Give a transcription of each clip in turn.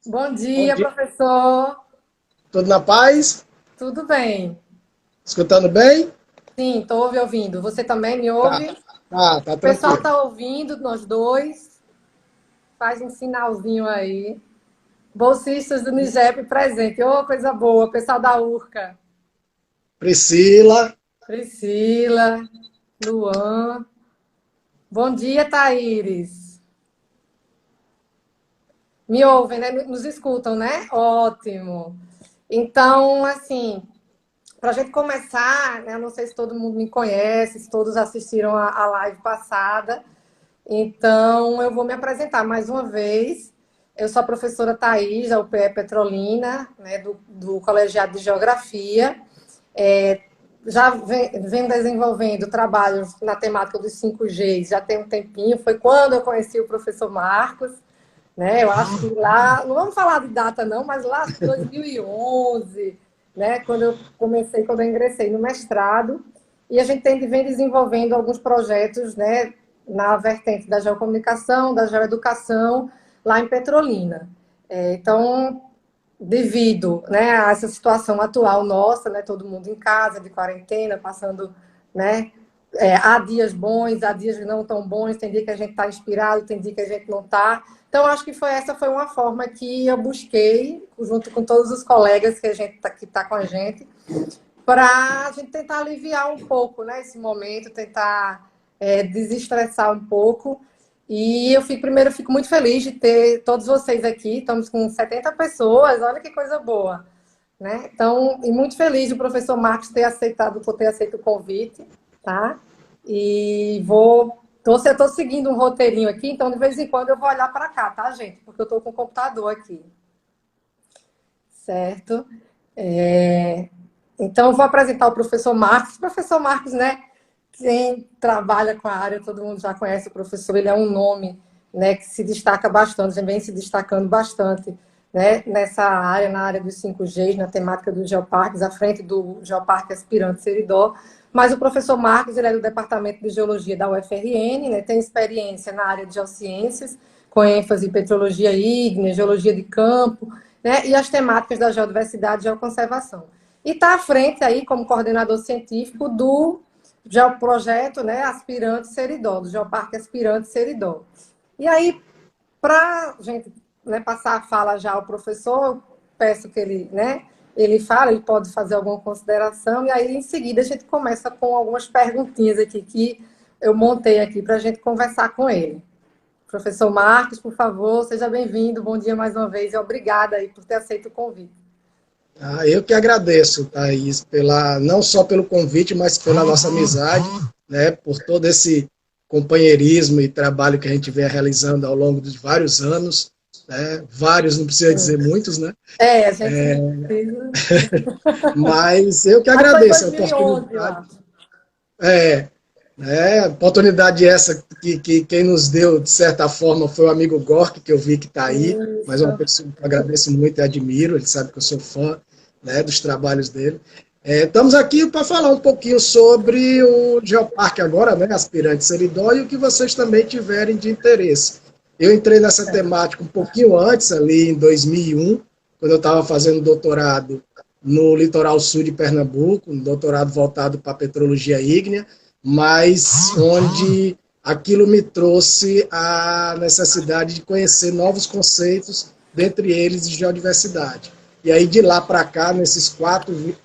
Bom Bom dia, dia, professor. tudo na paz? Tudo bem? Escutando bem? Sim, estou ouvindo. Você também me Tá, ouve? O tá pessoal tranquilo. está ouvindo, nós dois. Faz um sinalzinho aí. Bolsistas do Nigep presente. Ô, coisa boa. Pessoal da Urca. Priscila, Priscila, Luan. Bom dia, Thaíris. Me ouvem, né? Nos escutam, né? Ótimo. Então, assim, para a gente começar, né? Eu não sei se todo mundo me conhece, se todos assistiram a live passada. Então, eu vou me apresentar mais uma vez. Eu sou a professora Thaís, da UPE Petrolina, né, do Colegiado de Geografia. Já venho desenvolvendo trabalhos na temática dos 5G já tem um tempinho. Foi quando eu conheci o professor Marcos, né? Eu acho que lá, não vamos falar de data não, mas lá 2011, né? Quando eu ingressei no mestrado, e a gente vem desenvolvendo alguns projetos, né? Na vertente da geocomunicação, da geoeducação, lá em Petrolina. Então, devido, né, a essa situação atual nossa, né, todo mundo em casa, de quarentena, passando, né, há dias bons, há dias não tão bons, tem dia que a gente está inspirado, tem dia que a gente não está. Então, acho que essa foi uma forma que eu busquei, junto com todos os colegas que está com a gente, para a gente tentar aliviar um pouco, né, esse momento, tentar desestressar um pouco. E primeiro, eu fico muito feliz de ter todos vocês aqui. Estamos com 70 pessoas, olha que coisa boa, né? Então, e muito feliz do professor Marcos por ter aceito o convite, tá? E eu estou seguindo um roteirinho aqui, então de vez em quando eu vou olhar para cá, tá, gente? Porque eu estou com o computador aqui, certo? É, Então, eu vou apresentar o professor Marcos. O professor Marcos, né? Quem trabalha com a área, todo mundo já conhece o professor, ele é um nome, né, que se destaca bastante, vem se destacando bastante, né, nessa área, na área dos 5Gs, na temática dos geoparques, à frente do Geoparque Aspirante Seridó. Mas o professor Marcos, ele é do Departamento de Geologia da UFRN, né, tem experiência na área de geociências, com ênfase em petrologia ígnea, geologia de campo, né, e as temáticas da geodiversidade e geoconservação. E está à frente aí, como coordenador científico já o projeto, né, Aspirante Seridó, do Geoparque Aspirante Seridó. E aí, para a gente, né, passar a fala já ao professor, eu peço que ele, né, ele fala, ele pode fazer alguma consideração, e aí em seguida a gente começa com algumas perguntinhas aqui que eu montei aqui para a gente conversar com ele. Professor Marcos, por favor, seja bem-vindo, bom dia mais uma vez e obrigada aí por ter aceito o convite. Eu que agradeço, Thaís, não só pelo convite, mas pela nossa amizade, né, por todo esse companheirismo e trabalho que a gente vem realizando ao longo de vários anos, né, vários, não precisa dizer muitos, né, A gente não precisa. mas eu que Acho que foi em agradeço a 2011, eu oportunidade. acho. É, oportunidade essa que quem nos deu, de certa forma, foi o amigo Gork, que eu vi que está aí, mas é uma Isso. pessoa que eu agradeço muito e admiro, ele sabe que eu sou fã, né, dos trabalhos dele. Estamos aqui para falar um pouquinho sobre o Geoparque agora, né, Aspirante Seridó, e o que vocês também tiverem de interesse. Eu entrei nessa temática um pouquinho antes, ali em 2001, quando eu estava fazendo doutorado no litoral sul de Pernambuco, um doutorado voltado para petrologia ígnea, mas onde aquilo me trouxe a necessidade de conhecer novos conceitos, dentre eles de geodiversidade. E aí, de lá para cá, nesses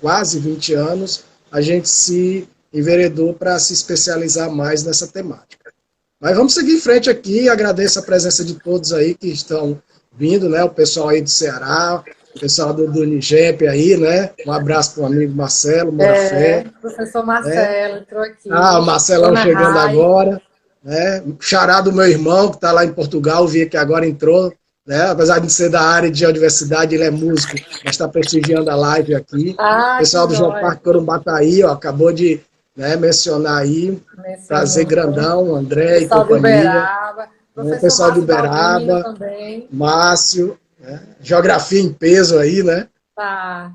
quase 20 anos, a gente se enveredou para se especializar mais nessa temática. Mas vamos seguir em frente aqui. Agradeço a presença de todos aí que estão vindo, né? O pessoal aí do Ceará, o pessoal do Nigep aí, né? Um abraço para o amigo Marcelo Morafé, Professor né? Marcelo entrou Ah, o aqui, Marcelão Dona chegando Rai. agora, né? Xará do meu irmão, que está lá em Portugal, vi que agora entrou, né? Apesar de ser da área de geodiversidade, ele é músico, mas está prestigiando a live aqui. O Ah, que pessoal do jóia. Geoparque Corumbá tá aí, ó, acabou de, né, mencionar aí. Prazer Mencionou. grandão, André e Pessoal de companhia. Uberaba. Né? Professor Pessoal de Márcio Baldino Uberaba, também. Márcio, né? Geografia em peso aí, né? Tá.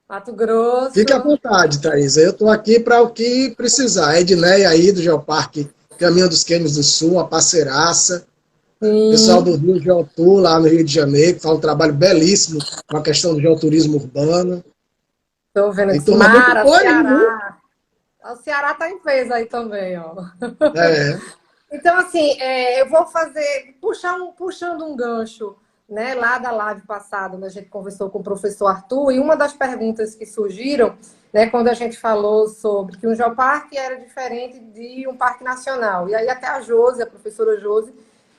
Mato Fique à Grosso. vontade, Thaís. Eu estou aqui para o que precisar. A Edneia aí do Geoparque Caminho dos Cânions do Sul, uma parceiraça. Pessoal do Sim, Rio Geotur, lá no Rio de Janeiro, que faz um trabalho belíssimo com a questão do geoturismo urbano. tô vendo Tem aqui. turma muito Mara, boa aí, viu? Ceará. O Ceará tá em peso aí também, ó. É, Então, assim, eu vou fazer, puxando um gancho, né, lá da live passada, onde a gente conversou com o professor Arthur, e uma das perguntas que surgiram, né, quando a gente falou sobre que um geoparque era diferente de um parque nacional. E aí até a Josi, a professora Josi,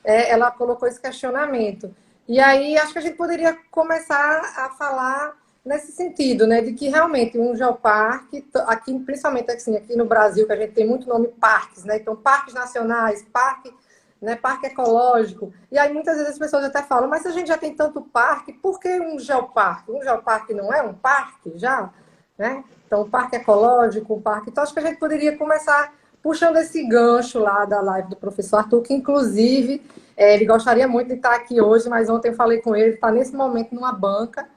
ela colocou esse questionamento. E aí acho que a gente poderia começar a falar nesse sentido, né, de que realmente um geoparque, aqui, principalmente assim, aqui no Brasil, que a gente tem muito nome parques, né, então parques nacionais, parque, né, parque ecológico, e aí muitas vezes as pessoas até falam, mas se a gente já tem tanto parque, por que um geoparque? Um geoparque não é um parque já? Né? Então, um parque ecológico, um parque... Então, acho que a gente poderia começar puxando esse gancho lá da live do professor Arthur, que inclusive ele gostaria muito de estar aqui hoje, mas ontem eu falei com ele, está nesse momento numa banca,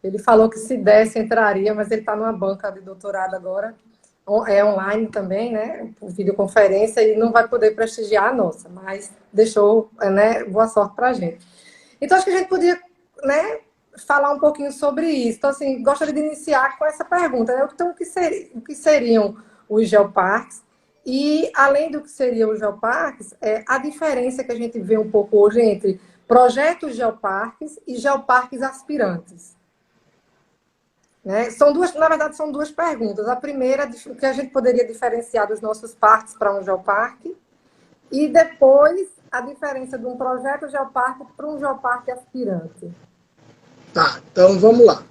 ele falou que se desse entraria, mas ele está numa banca de doutorado agora, é online também, né? Por videoconferência, e não vai poder prestigiar a nossa, mas deixou, né? Boa sorte para a gente. Então, acho que a gente podia, né? Falar um pouquinho sobre isso. Então, assim, gostaria de iniciar com essa pergunta, né? Então, o que seriam os geoparques? E, além do que seriam os geoparques, a diferença que a gente vê um pouco hoje entre projetos geoparques e geoparques aspirantes. Né? São duas, na verdade, são duas perguntas. A primeira, o que a gente poderia diferenciar dos nossos parques para um geoparque, e depois a diferença de um projeto geoparque para um geoparque aspirante. tá, então vamos lá.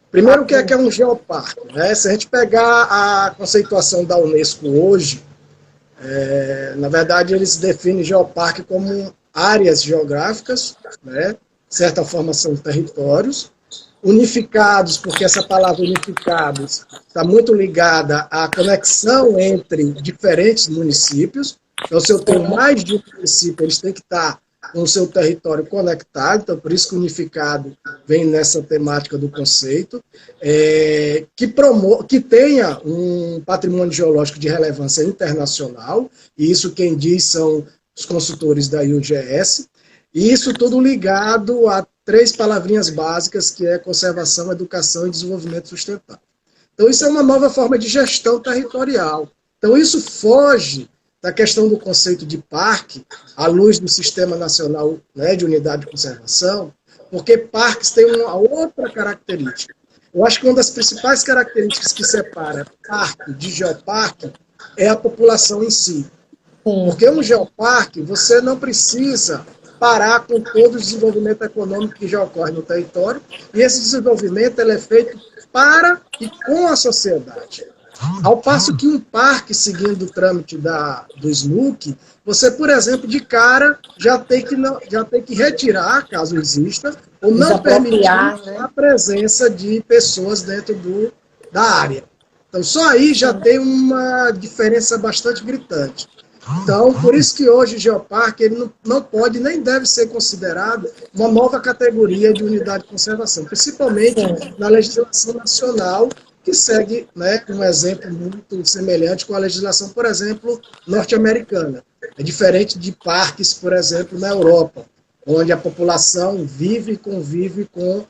Primeiro, o que Ok. é um geoparque? Né? Se a gente pegar a conceituação da Unesco hoje, na verdade, eles definem geoparque como áreas geográficas, né? De certa forma são territórios, unificados, porque essa palavra unificados está muito ligada à conexão entre diferentes municípios. Então, se eu tenho mais de um município, eles têm que estar com o seu território conectado, então por isso que unificado vem nessa temática do conceito, que tenha um patrimônio geológico de relevância internacional, e isso quem diz são os consultores da IUGS, e isso tudo ligado a três palavrinhas básicas, que é conservação, educação e desenvolvimento sustentável. Então, isso é uma nova forma de gestão territorial. Então, isso foge da questão do conceito de parque, à luz do Sistema Nacional, né, de Unidade de Conservação, porque parques têm uma outra característica. Eu acho que uma das principais características que separa parque de geoparque é a população em si. Sim. Porque um geoparque, você não precisa parar com todo o desenvolvimento econômico que já ocorre no território, e esse desenvolvimento ele é feito para e com a sociedade. Ao passo que um parque, seguindo o trâmite do SNUC, você, por exemplo, de cara, já tem que retirar, caso exista, ou não permitir Desapropriar, né? a presença de pessoas dentro da área. Então, só aí já tem uma diferença bastante gritante. Então, por isso que hoje o geoparque ele não pode nem deve ser considerado uma nova categoria de unidade de conservação, principalmente Sim. na legislação nacional, que segue, né, um exemplo muito semelhante com a legislação, por exemplo, norte-americana. É diferente de parques, por exemplo, na Europa, onde a população vive e convive com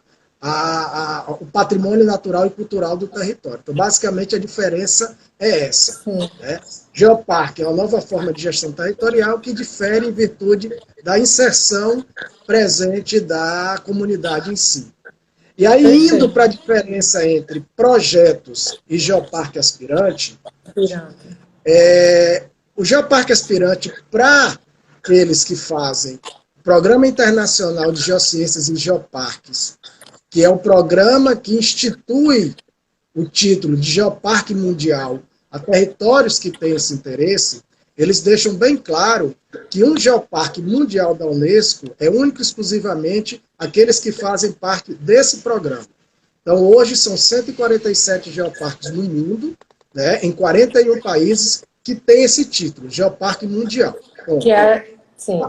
o patrimônio natural e cultural do território. Então, basicamente, a diferença é essa. Sim. Né? Geoparque é uma nova forma de gestão territorial que difere em virtude da inserção presente da comunidade em si. E aí, indo Perfeito. para a diferença entre projetos e geoparque aspirante, Aspirante. o geoparque aspirante, para aqueles que fazem o Programa Internacional de Geociências e Geoparques, que é o programa que institui o título de Geoparque Mundial a territórios que têm esse interesse, eles deixam bem claro que um geoparque mundial da Unesco é único e exclusivamente aqueles que fazem parte desse programa. Então, hoje são 147 geoparques no mundo, né, em 41 países, que têm esse título, Geoparque Mundial. Bom, Que é, sim.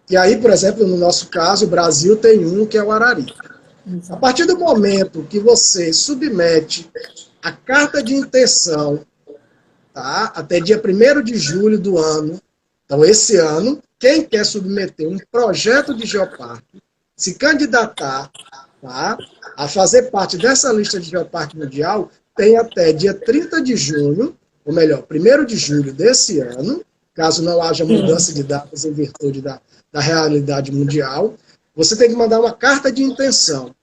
e aí, por exemplo, no nosso caso, o Brasil tem um que é o Araripe. A partir do momento que você submete a carta de intenção, tá, até dia 1º de julho do ano, então esse ano, quem quer submeter um projeto de geoparque, se candidatar, tá, a fazer parte dessa lista de geoparque mundial, tem até dia 30 de junho, ou melhor, 1º de julho desse ano, caso não haja mudança de datas em virtude da realidade mundial, você tem que mandar uma carta de intenção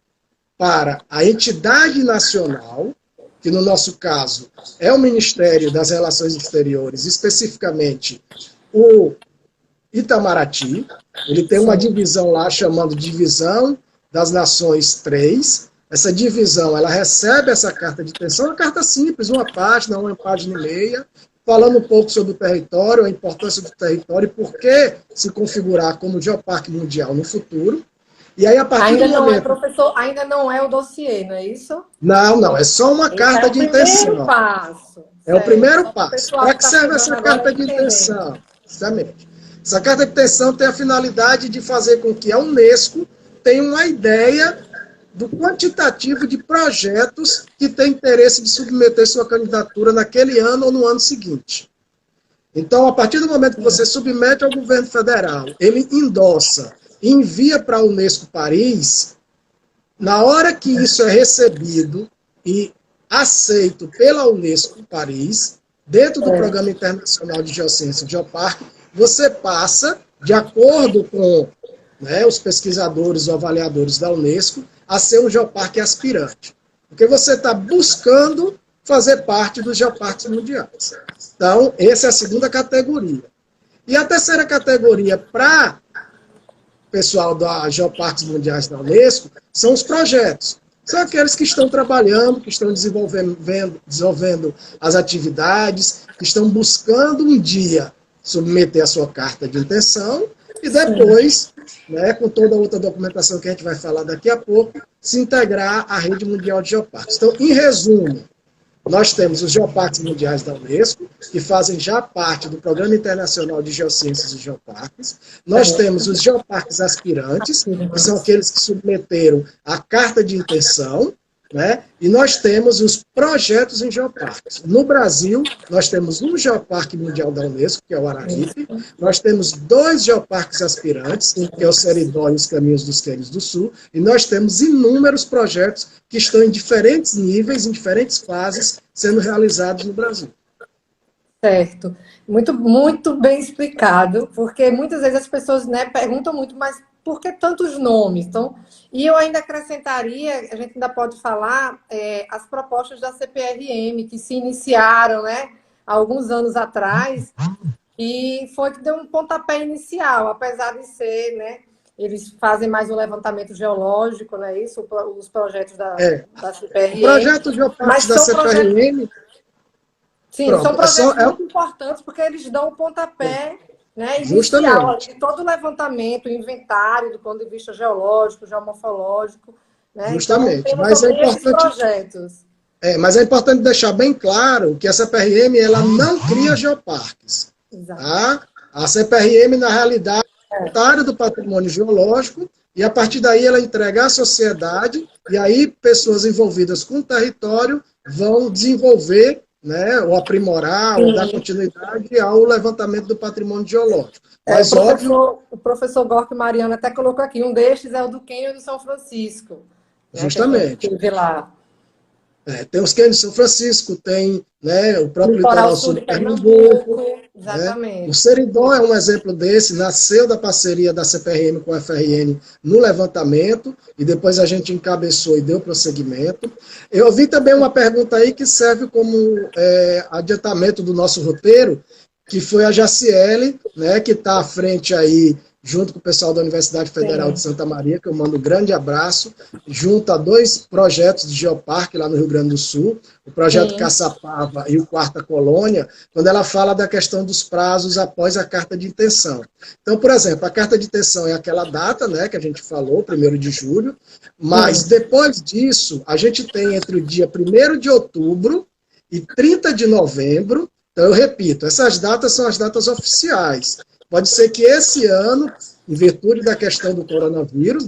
para a entidade nacional, que no nosso caso é o Ministério das Relações Exteriores, especificamente o Itamaraty. Ele tem uma divisão lá chamando Divisão das Nações 3. Essa divisão, ela recebe essa carta de intenção, uma carta simples, uma página e meia, falando um pouco sobre o território, a importância do território e por que se configurar como geoparque mundial no futuro. E aí, a partir do momento... professor, ainda não é o dossiê, não é isso? Não, é só uma carta de intenção. Passo. É o primeiro passo. Para que serve essa carta de intenção? Justamente. Essa carta de intenção tem a finalidade de fazer com que a Unesco tenha uma ideia do quantitativo de projetos que tem interesse de submeter sua candidatura naquele ano ou no ano seguinte. Então, a partir do momento que você submete ao governo federal, ele endossa e envia para a Unesco Paris, na hora que isso é recebido e aceito pela Unesco Paris, dentro do Programa Internacional de Geociência e Geoparque, você passa, de acordo com os pesquisadores ou avaliadores da Unesco, a ser um geoparque aspirante. Porque você está buscando fazer parte dos geoparques mundiais. Então, essa é a segunda categoria. E a terceira categoria para o pessoal da Geoparques Mundiais da Unesco são os projetos. São aqueles que estão trabalhando, que estão desenvolvendo as atividades, que estão buscando um dia submeter a sua carta de intenção e depois, com toda a outra documentação que a gente vai falar daqui a pouco, se integrar à rede mundial de geoparques. Então, em resumo, nós temos os geoparques mundiais da Unesco, que fazem já parte do Programa Internacional de Geociências e Geoparques. Nós temos os geoparques aspirantes, que são aqueles que submeteram a carta de intenção, e nós temos os projetos em geoparques. No Brasil, nós temos um geoparque mundial da Unesco, que é o Araripe. Nós temos 2 geoparques aspirantes, que é o Seridó e os Caminhos dos Quênios do Sul. E nós temos inúmeros projetos que estão em diferentes níveis, em diferentes fases, sendo realizados no Brasil. Certo. Muito, muito bem explicado, porque muitas vezes as pessoas perguntam muito, mas por que tantos nomes? Então, e eu ainda acrescentaria, a gente ainda pode falar, as propostas da CPRM, que se iniciaram há alguns anos atrás, e foi que deu um pontapé inicial, apesar de ser, eles fazem mais um levantamento geológico, não é isso? Os projetos da CPRM. O projeto geoparques da CPRM... Sim, pronto, são projetos muito importantes, porque eles dão o pontapé inicial de todo o levantamento, o inventário, do ponto de vista geológico, geomorfológico. Justamente. Então, mas é importante deixar bem claro que a CPRM ela não cria geoparques. Tá? A CPRM, na realidade, é voluntária do patrimônio geológico, e a partir daí ela entrega à sociedade, e aí pessoas envolvidas com o território vão desenvolver, ou aprimorar, ou dar continuidade ao levantamento do patrimônio geológico. Mas, o professor Gork Mariano até colocou aqui, um destes é o do Cânion do São Francisco. Justamente. Que lá. Tem os Cânions de São Francisco, tem o próprio litoral sul de Pernambuco. Exatamente. O Seridó é um exemplo desse, nasceu da parceria da CPRM com a FRN no levantamento, e depois a gente encabeçou e deu prosseguimento. Eu vi também uma pergunta aí que serve como adiantamento do nosso roteiro, que foi a Jaciele, que está à frente aí, junto com o pessoal da Universidade Federal de Santa Maria, que eu mando um grande abraço, junto a 2 projetos de geoparque lá no Rio Grande do Sul, o projeto Caçapava e o Quarta Colônia, quando ela fala da questão dos prazos após a carta de intenção. Então, por exemplo, a carta de intenção é aquela data, que a gente falou, 1º de julho, mas depois disso, a gente tem entre o dia 1º de outubro e 30 de novembro. Então, eu repito, essas datas são as datas oficiais. Pode ser que esse ano, em virtude da questão do coronavírus,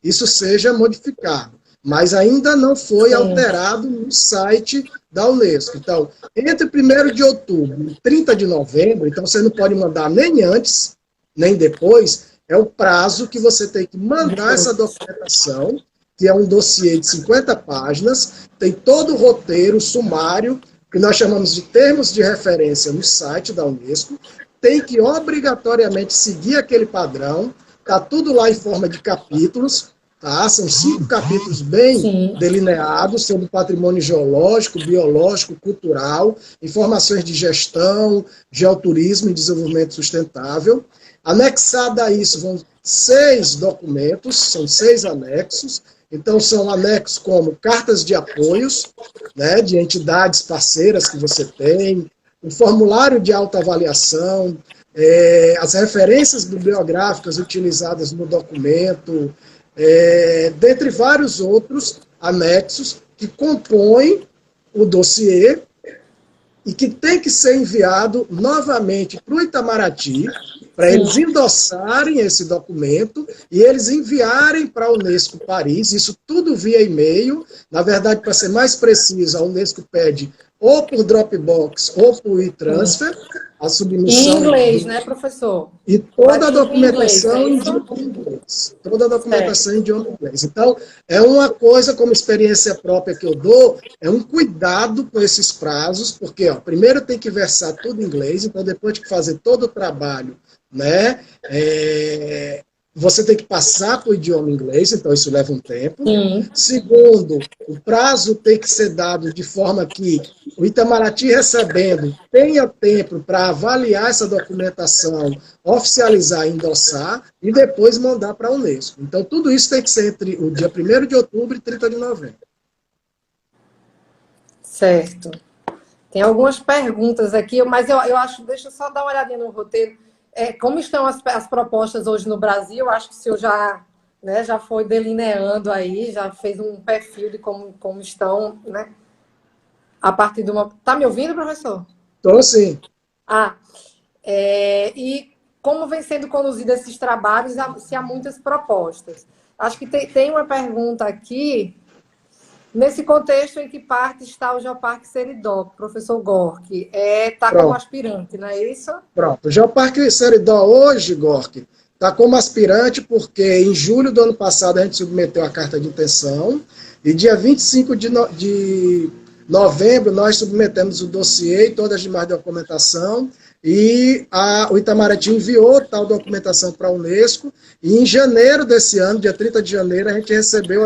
isso seja modificado. Mas ainda não foi alterado no site da Unesco. Então, entre 1º de outubro e 30 de novembro, então você não pode mandar nem antes, nem depois, é o prazo que você tem que mandar essa documentação, que é um dossiê de 50 páginas, tem todo o roteiro, sumário, que nós chamamos de termos de referência no site da Unesco, tem que obrigatoriamente seguir aquele padrão, está tudo lá em forma de capítulos, tá? São 5 capítulos bem delineados sobre patrimônio geológico, biológico, cultural, informações de gestão, geoturismo e desenvolvimento sustentável. Anexado a isso vão 6 documentos, são 6 anexos. Então, são anexos como cartas de apoios, né, de entidades parceiras que você tem, o formulário de autoavaliação, as referências bibliográficas utilizadas no documento, dentre vários outros anexos que compõem o dossiê e que tem que ser enviado novamente para o Itamaraty, para eles endossarem esse documento e eles enviarem para a Unesco Paris, isso tudo via e-mail. Na verdade, para ser mais preciso, a Unesco pede ou por Dropbox ou por e-transfer, a submissão... Em inglês, né, professor? E toda a documentação em idioma inglês. Toda a documentação em idioma inglês. Então, é uma coisa, como experiência própria que eu dou, é um cuidado com esses prazos, porque, ó, primeiro tem que versar tudo em inglês, então depois tem que fazer todo o trabalho, né? Você tem que passar para o idioma inglês, então isso leva um tempo. Segundo, o prazo tem que ser dado de forma que o Itamaraty recebendo tenha tempo para avaliar essa documentação, oficializar, endossar e depois mandar para a Unesco. Então tudo isso tem que ser entre o dia 1º de outubro e 30 de novembro. Certo. Tem algumas perguntas aqui, mas eu acho, deixa eu só dar uma olhadinha no roteiro. Como estão as propostas hoje no Brasil? Eu acho que o senhor já foi delineando aí, já fez um perfil de como estão, né? A partir de uma... Tá me ouvindo, professor? Estou sim. E como vem sendo conduzidos esses trabalhos, se há muitas propostas. Acho que tem uma pergunta aqui. Nesse contexto, em que parte está o Geoparque Seridó, professor Gork? Está como aspirante, não é isso? Pronto. O Geoparque Seridó hoje, Gork, está como aspirante porque em julho do ano passado a gente submeteu a carta de intenção e dia 25 de novembro nós submetemos o dossiê e toda a demais documentação e o Itamaraty enviou tal documentação para a Unesco e em janeiro desse ano, dia 30 de janeiro, a gente recebeu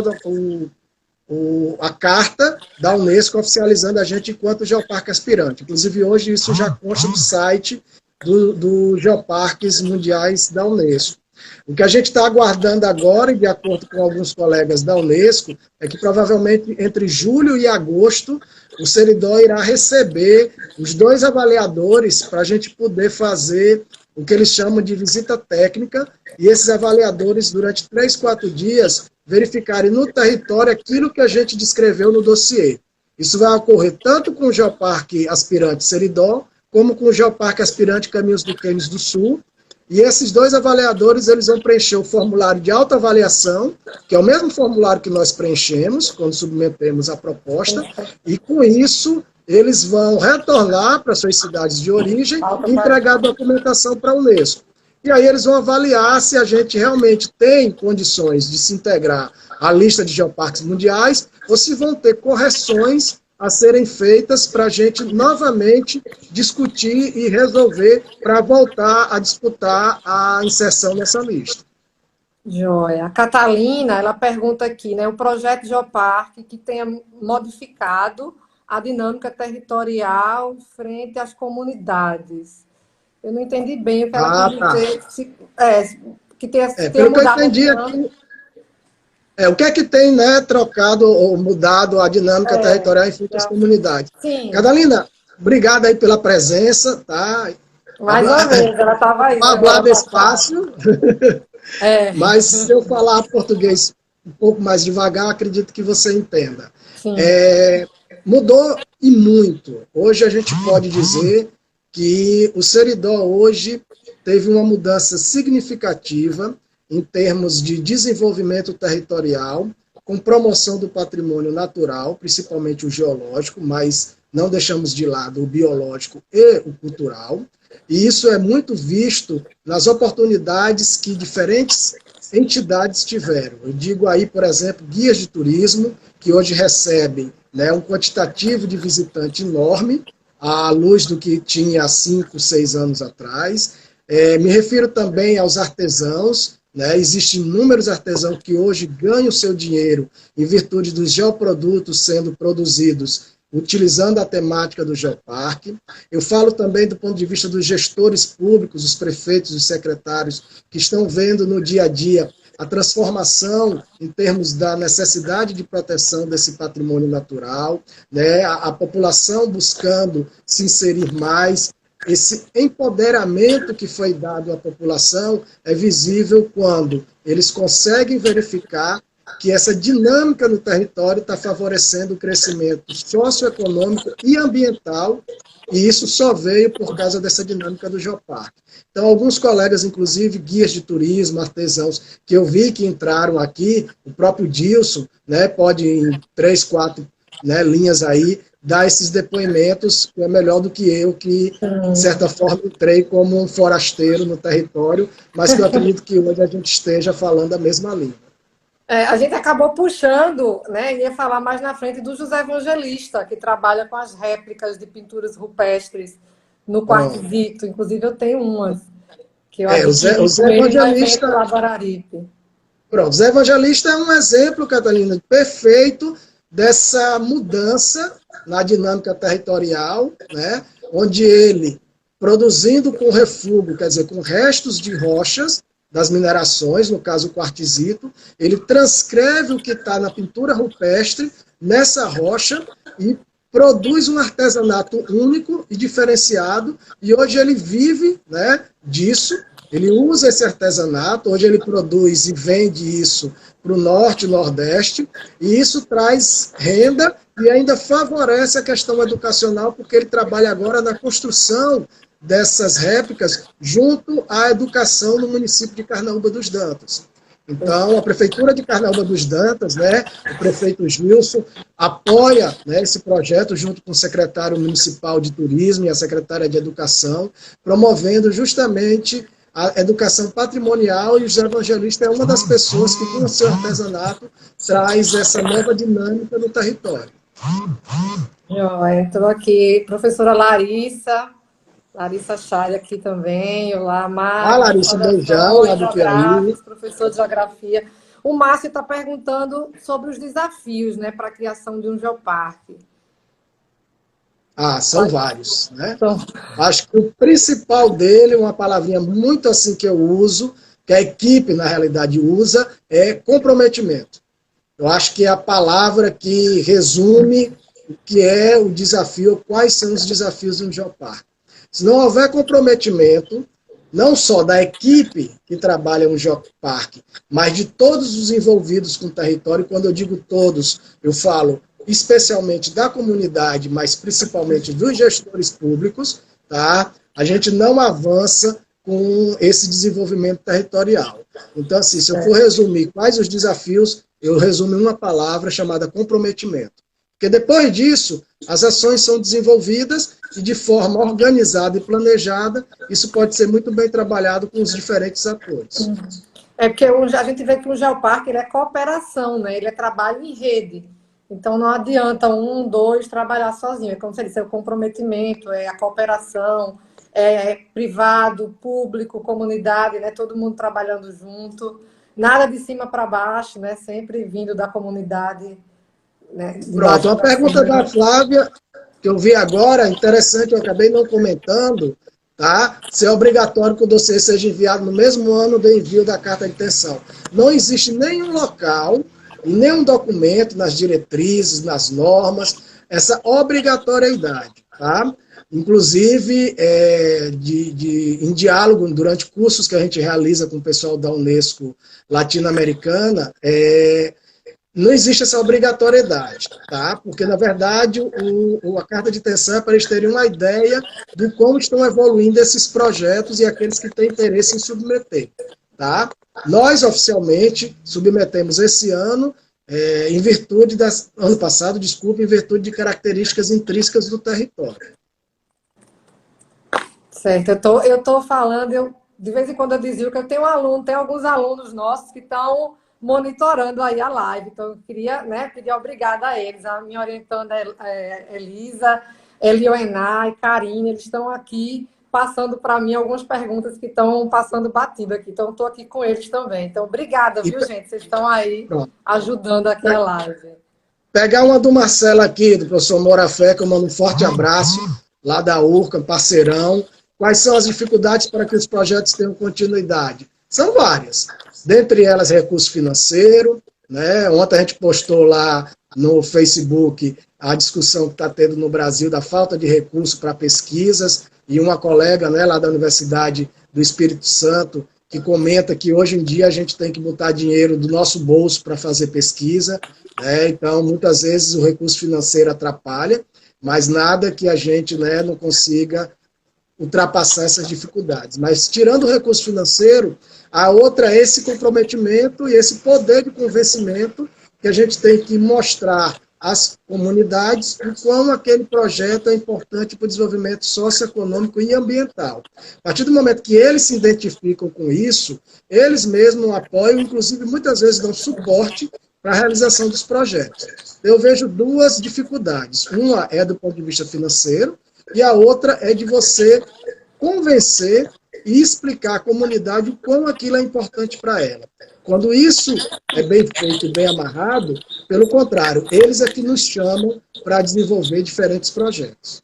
a carta da Unesco oficializando a gente enquanto geoparque aspirante. Inclusive, hoje isso já consta no site do Geoparques Mundiais da Unesco. O que a gente está aguardando agora, e de acordo com alguns colegas da Unesco, é que provavelmente entre julho e agosto o Seridó irá receber os 2 avaliadores para a gente poder fazer o que eles chamam de visita técnica, e esses avaliadores, durante 3, 4 dias, verificarem no território aquilo que a gente descreveu no dossiê. Isso vai ocorrer tanto com o Geoparque Aspirante Seridó, como com o Geoparque Aspirante Caminhos do Quênis do Sul, e esses 2 avaliadores eles vão preencher o formulário de autoavaliação, que é o mesmo formulário que nós preenchemos quando submetemos a proposta, e com isso eles vão retornar para suas cidades de origem e entregar a documentação para a Unesco. E aí eles vão avaliar se a gente realmente tem condições de se integrar à lista de geoparques mundiais ou se vão ter correções a serem feitas para a gente novamente discutir e resolver para voltar a disputar a inserção nessa lista. Joia. A Catalina, ela pergunta aqui, né, o projeto Geoparque que tenha modificado a dinâmica territorial frente às comunidades. Eu não entendi bem o que ela quis dizer. Que tenha pelo que eu entendi aqui, o que é que tem, né, trocado ou mudado a dinâmica territorial em frente às comunidades? Sim. Catalina, obrigado aí pela presença, tá? Mais uma vez, ela estava aí. Falar despacio. Mas se eu falar português um pouco mais devagar, acredito que você entenda. Mudou e muito. Hoje a gente pode dizer que o Seridó hoje teve uma mudança significativa em termos de desenvolvimento territorial, com promoção do patrimônio natural, principalmente o geológico, mas não deixamos de lado o biológico e o cultural. e isso é muito visto nas oportunidades que diferentes entidades tiveram. Eu digo aí, por exemplo, guias de turismo, que hoje recebem, né, um quantitativo de visitante enorme, à luz do que tinha há 5, 6 anos atrás. Me refiro também aos artesãos, né? Existem inúmeros artesãos que hoje ganham seu dinheiro em virtude dos geoprodutos sendo produzidos utilizando a temática do Geoparque. Eu falo também do ponto de vista dos gestores públicos, os prefeitos, os secretários, que estão vendo no dia a dia a transformação em termos da necessidade de proteção desse patrimônio natural, né? A população buscando se inserir mais. Esse empoderamento que foi dado à população é visível quando eles conseguem verificar que essa dinâmica no território está favorecendo o crescimento socioeconômico e ambiental, e isso só veio por causa dessa dinâmica do Geoparque. Então, alguns colegas, inclusive guias de turismo, artesãos, que eu vi que entraram aqui, o próprio Dilson, né, pode em 3, 4, né, linhas aí, dar esses depoimentos, que é melhor do que eu, que, de certa forma, entrei como um forasteiro no território, mas que eu acredito que hoje a gente esteja falando a mesma língua. A gente acabou puxando, né, ia falar mais na frente do José Evangelista, que trabalha com as réplicas de pinturas rupestres no Quartzito. Inclusive, eu tenho umas que eu adquiri o Zé Evangelista lá do Araripe. Pronto, o Zé Evangelista é um exemplo, Catalina, perfeito dessa mudança na dinâmica territorial, né, onde ele, produzindo com refúgio, quer dizer, com restos de rochas, das minerações, no caso o quartzito, ele transcreve o que está na pintura rupestre nessa rocha e produz um artesanato único e diferenciado, e hoje ele vive, né, disso, ele usa esse artesanato, hoje ele produz e vende isso para o norte e nordeste, e isso traz renda e ainda favorece a questão educacional, porque ele trabalha agora na construção dessas réplicas junto à educação no município de Carnaúba dos Dantas. Então, a Prefeitura de Carnaúba dos Dantas, né, o prefeito Gilson, apoia, né, esse projeto junto com o secretário municipal de turismo e a secretária de educação, promovendo justamente a educação patrimonial, e o José Evangelista é uma das pessoas que, com o seu artesanato, traz essa nova dinâmica no território. Entrou aqui professora Larissa Chay aqui também, olá, Márcio. Larissa Beijão, lá do Piauí. Professor de Geografia. O Márcio está perguntando sobre os desafios, né, para a criação de um geoparque. São vários, né? Acho que o principal dele, uma palavrinha muito assim que eu uso, que a equipe, na realidade, usa, é comprometimento. Eu acho que é a palavra que resume o que é o desafio, quais são os desafios de um geoparque. Se não houver comprometimento, não só da equipe que trabalha no geoparque, mas de todos os envolvidos com o território, quando eu digo todos, eu falo especialmente da comunidade, mas principalmente dos gestores públicos, tá? A gente não avança com esse desenvolvimento territorial. Então, assim, se eu for resumir quais os desafios, eu resumo em uma palavra chamada comprometimento. Porque depois disso, as ações são desenvolvidas e de forma organizada e planejada, isso pode ser muito bem trabalhado com os diferentes atores. Porque a gente vê que o geoparque ele é cooperação, né? Ele é trabalho em rede. Então não adianta 1, 2 trabalhar sozinho. É como você disse, é o comprometimento, é a cooperação, é privado, público, comunidade, né? Todo mundo trabalhando junto. Nada de cima para baixo, né? Sempre vindo da comunidade. Né? Pronto, uma pergunta da Flávia, que eu vi agora, interessante, eu acabei não comentando, tá? Se é obrigatório que o dossiê seja enviado no mesmo ano do envio da carta de intenção. Não existe nenhum local, nenhum documento nas diretrizes, nas normas, essa obrigatoriedade, tá? Inclusive, em diálogo, durante cursos que a gente realiza com o pessoal da Unesco latino-americana, não existe essa obrigatoriedade, tá? Porque, na verdade, a carta de intenção é para eles terem uma ideia de como estão evoluindo esses projetos e aqueles que têm interesse em submeter, tá? Nós, oficialmente, submetemos esse ano, ano passado, em virtude de características intrínsecas do território. Certo, eu tô falando, de vez em quando eu dizia que eu tenho tem alguns alunos nossos que estão monitorando aí a live, então eu queria, né, pedir obrigada a eles, a minha orientanda Elisa, Elioená e Karine, eles estão aqui passando para mim algumas perguntas que estão passando batido aqui, então estou aqui com eles também. Então, obrigada, E, viu, gente? Vocês estão aí pronto. ajudando aqui a live. Pegar uma do Marcelo aqui, do professor Morafé, que eu mando um forte abraço, lá da URCA, parceirão. Quais são as dificuldades para que os projetos tenham continuidade? São várias. Dentre elas, recurso financeiro, né? Ontem a gente postou lá no Facebook a discussão que está tendo no Brasil da falta de recurso para pesquisas, e uma colega, né, lá da Universidade do Espírito Santo, que comenta que hoje em dia a gente tem que botar dinheiro do nosso bolso para fazer pesquisa, né? Então, muitas vezes o recurso financeiro atrapalha, mas nada que a gente, né, não consiga ultrapassar essas dificuldades. Mas, tirando o recurso financeiro, a outra é esse comprometimento e esse poder de convencimento que a gente tem que mostrar às comunidades o quão aquele projeto é importante para o desenvolvimento socioeconômico e ambiental. A partir do momento que eles se identificam com isso, eles mesmos apoiam, inclusive muitas vezes dão suporte para a realização dos projetos. Eu vejo duas dificuldades. Uma é do ponto de vista financeiro, e a outra é de você convencer e explicar à comunidade o quão aquilo é importante para ela. Quando isso é bem feito e bem amarrado, pelo contrário, eles é que nos chamam para desenvolver diferentes projetos.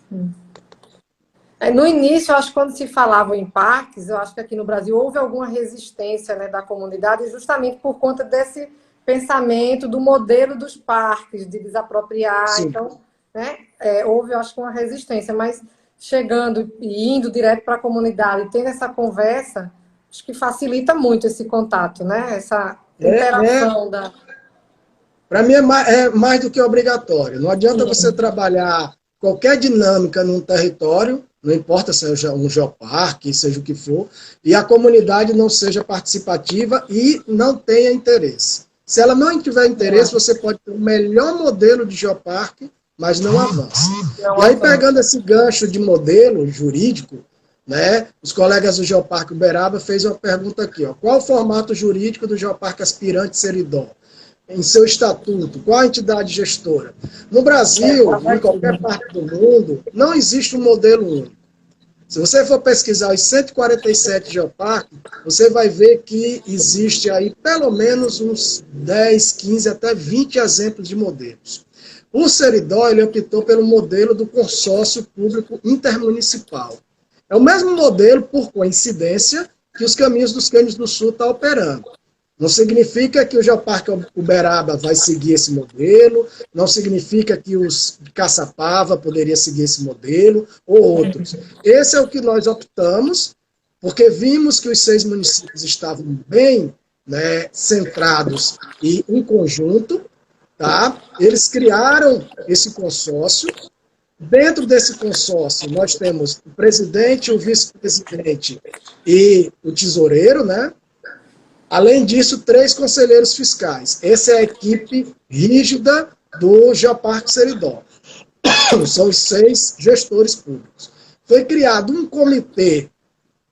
No início, eu acho que quando se falava em parques, eu acho que aqui no Brasil houve alguma resistência, né, da comunidade, justamente por conta desse pensamento do modelo dos parques, de desapropriar. Sim. Então, né, houve, eu acho que uma resistência, mas chegando e indo direto para a comunidade, tendo essa conversa, acho que facilita muito esse contato, né? Essa interação da... Para mim é mais do que obrigatório. Não adianta você trabalhar qualquer dinâmica num território, não importa se é um geoparque, seja o que for, e a comunidade não seja participativa e não tenha interesse. Se ela não tiver interesse, você pode ter o melhor modelo de geoparque, mas não avança. E aí, pegando esse gancho de modelo jurídico, né, os colegas do Geoparque Uberaba fez uma pergunta aqui, ó, qual o formato jurídico do Geoparque Aspirante Seridó? Em seu estatuto, qual a entidade gestora? No Brasil, em qualquer parte do mundo, não existe um modelo único. Se você for pesquisar os 147 geoparques, você vai ver que existe aí pelo menos uns 10, 15, até 20 exemplos de modelos. O Seridó, ele optou pelo modelo do consórcio público intermunicipal. É o mesmo modelo, por coincidência, que os Caminhos dos Cânions do Sul está operando. Não significa que o Geoparque Uberaba vai seguir esse modelo, não significa que os de Caçapava poderia seguir esse modelo, ou outros. Esse é o que nós optamos, porque vimos que os 6 municípios estavam bem, né, centrados e em conjunto, tá? Eles criaram esse consórcio. Dentro desse consórcio, nós temos o presidente, o vice-presidente e o tesoureiro, né? Além disso, 3 conselheiros fiscais. Essa é a equipe rígida do Geoparque Seridó. São os 6 gestores públicos. Foi criado um comitê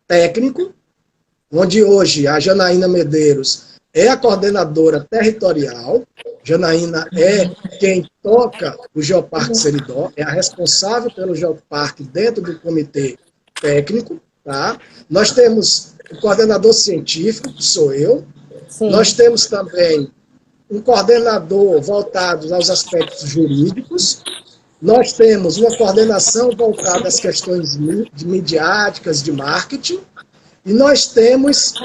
técnico, onde hoje a Janaína Medeiros é a coordenadora territorial. Janaína é quem toca o Geoparque Seridó, é a responsável pelo Geoparque dentro do comitê técnico. Tá? Nós temos o coordenador científico, que sou eu. Sim. Nós temos também um coordenador voltado aos aspectos jurídicos. Nós temos uma coordenação voltada às questões de midiáticas, de marketing. E nós temos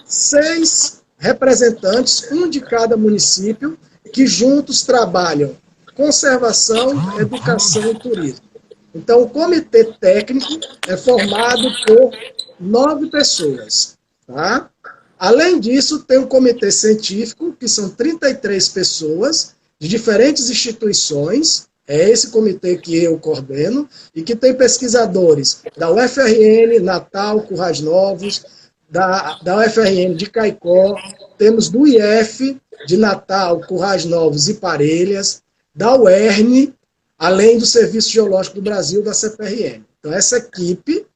6 representantes, um de cada município, que juntos trabalham conservação, educação e turismo. Então, o comitê técnico é formado por 9 pessoas. Tá? Além disso, tem um comitê científico, que são 33 pessoas, de diferentes instituições. É esse comitê que eu coordeno, e que tem pesquisadores da UFRN, Natal, Currais Novos, da UFRN de Caicó, temos do IF, de Natal, Currais Novos e Parelhas, da UERN, além do Serviço Geológico do Brasil, da CPRM. Então, essa equipe,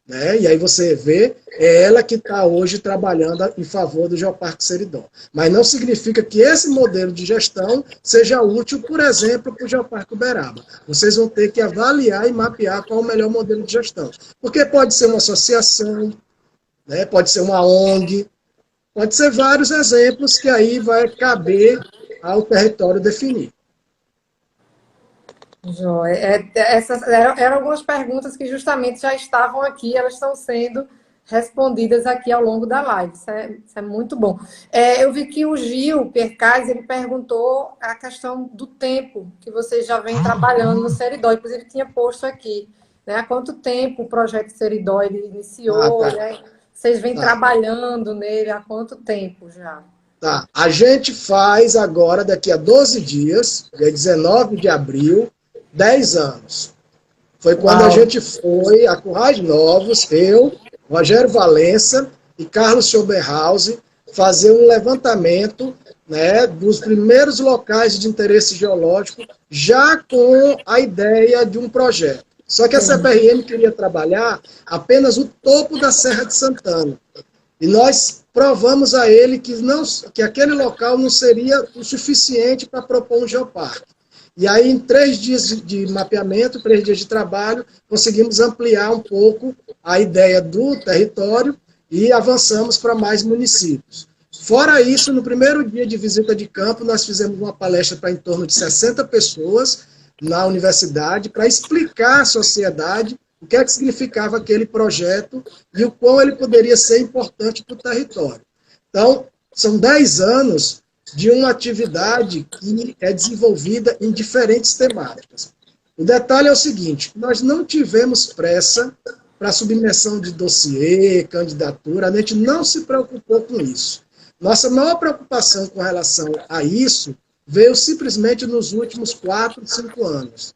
né, e aí você vê, é ela que está hoje trabalhando em favor do Geoparque Seridó. Mas não significa que esse modelo de gestão seja útil, por exemplo, para o Geoparque Uberaba. Vocês vão ter que avaliar e mapear qual é o melhor modelo de gestão. Porque pode ser uma associação, né, pode ser uma ONG, pode ser vários exemplos que aí vai caber ao território definir. Joia. Essas eram algumas perguntas que justamente já estavam aqui, elas estão sendo respondidas aqui ao longo da live. Isso é muito bom. Eu vi que o Gil Percaz, ele perguntou a questão do tempo que vocês já vêm trabalhando no Seridó, inclusive tinha posto aqui, né? Há quanto tempo o projeto Seridó ele iniciou, Tá. né? Vocês vêm trabalhando nele há quanto tempo já? Tá. A gente faz agora, daqui a 12 dias, dia 19 de abril, 10 anos. Foi quando a gente foi a Currais Novos, eu, Rogério Valença e Carlos Schoberhausen, fazer um levantamento, né, dos primeiros locais de interesse geológico, já com a ideia de um projeto. Só que a CPRM queria trabalhar apenas o topo da Serra de Santana. E nós provamos a ele que aquele local não seria o suficiente para propor um geoparque. E aí, em 3 dias de mapeamento, 3 dias de trabalho, conseguimos ampliar um pouco a ideia do território e avançamos para mais municípios. Fora isso, no primeiro dia de visita de campo, nós fizemos uma palestra para em torno de 60 pessoas na universidade para explicar à sociedade o que é que significava aquele projeto e o quão ele poderia ser importante para o território. Então, são 10 anos de uma atividade que é desenvolvida em diferentes temáticas. O detalhe é o seguinte, nós não tivemos pressa para submissão de dossiê, candidatura, a gente não se preocupou com isso. Nossa maior preocupação com relação a isso veio simplesmente nos últimos 4, 5 anos.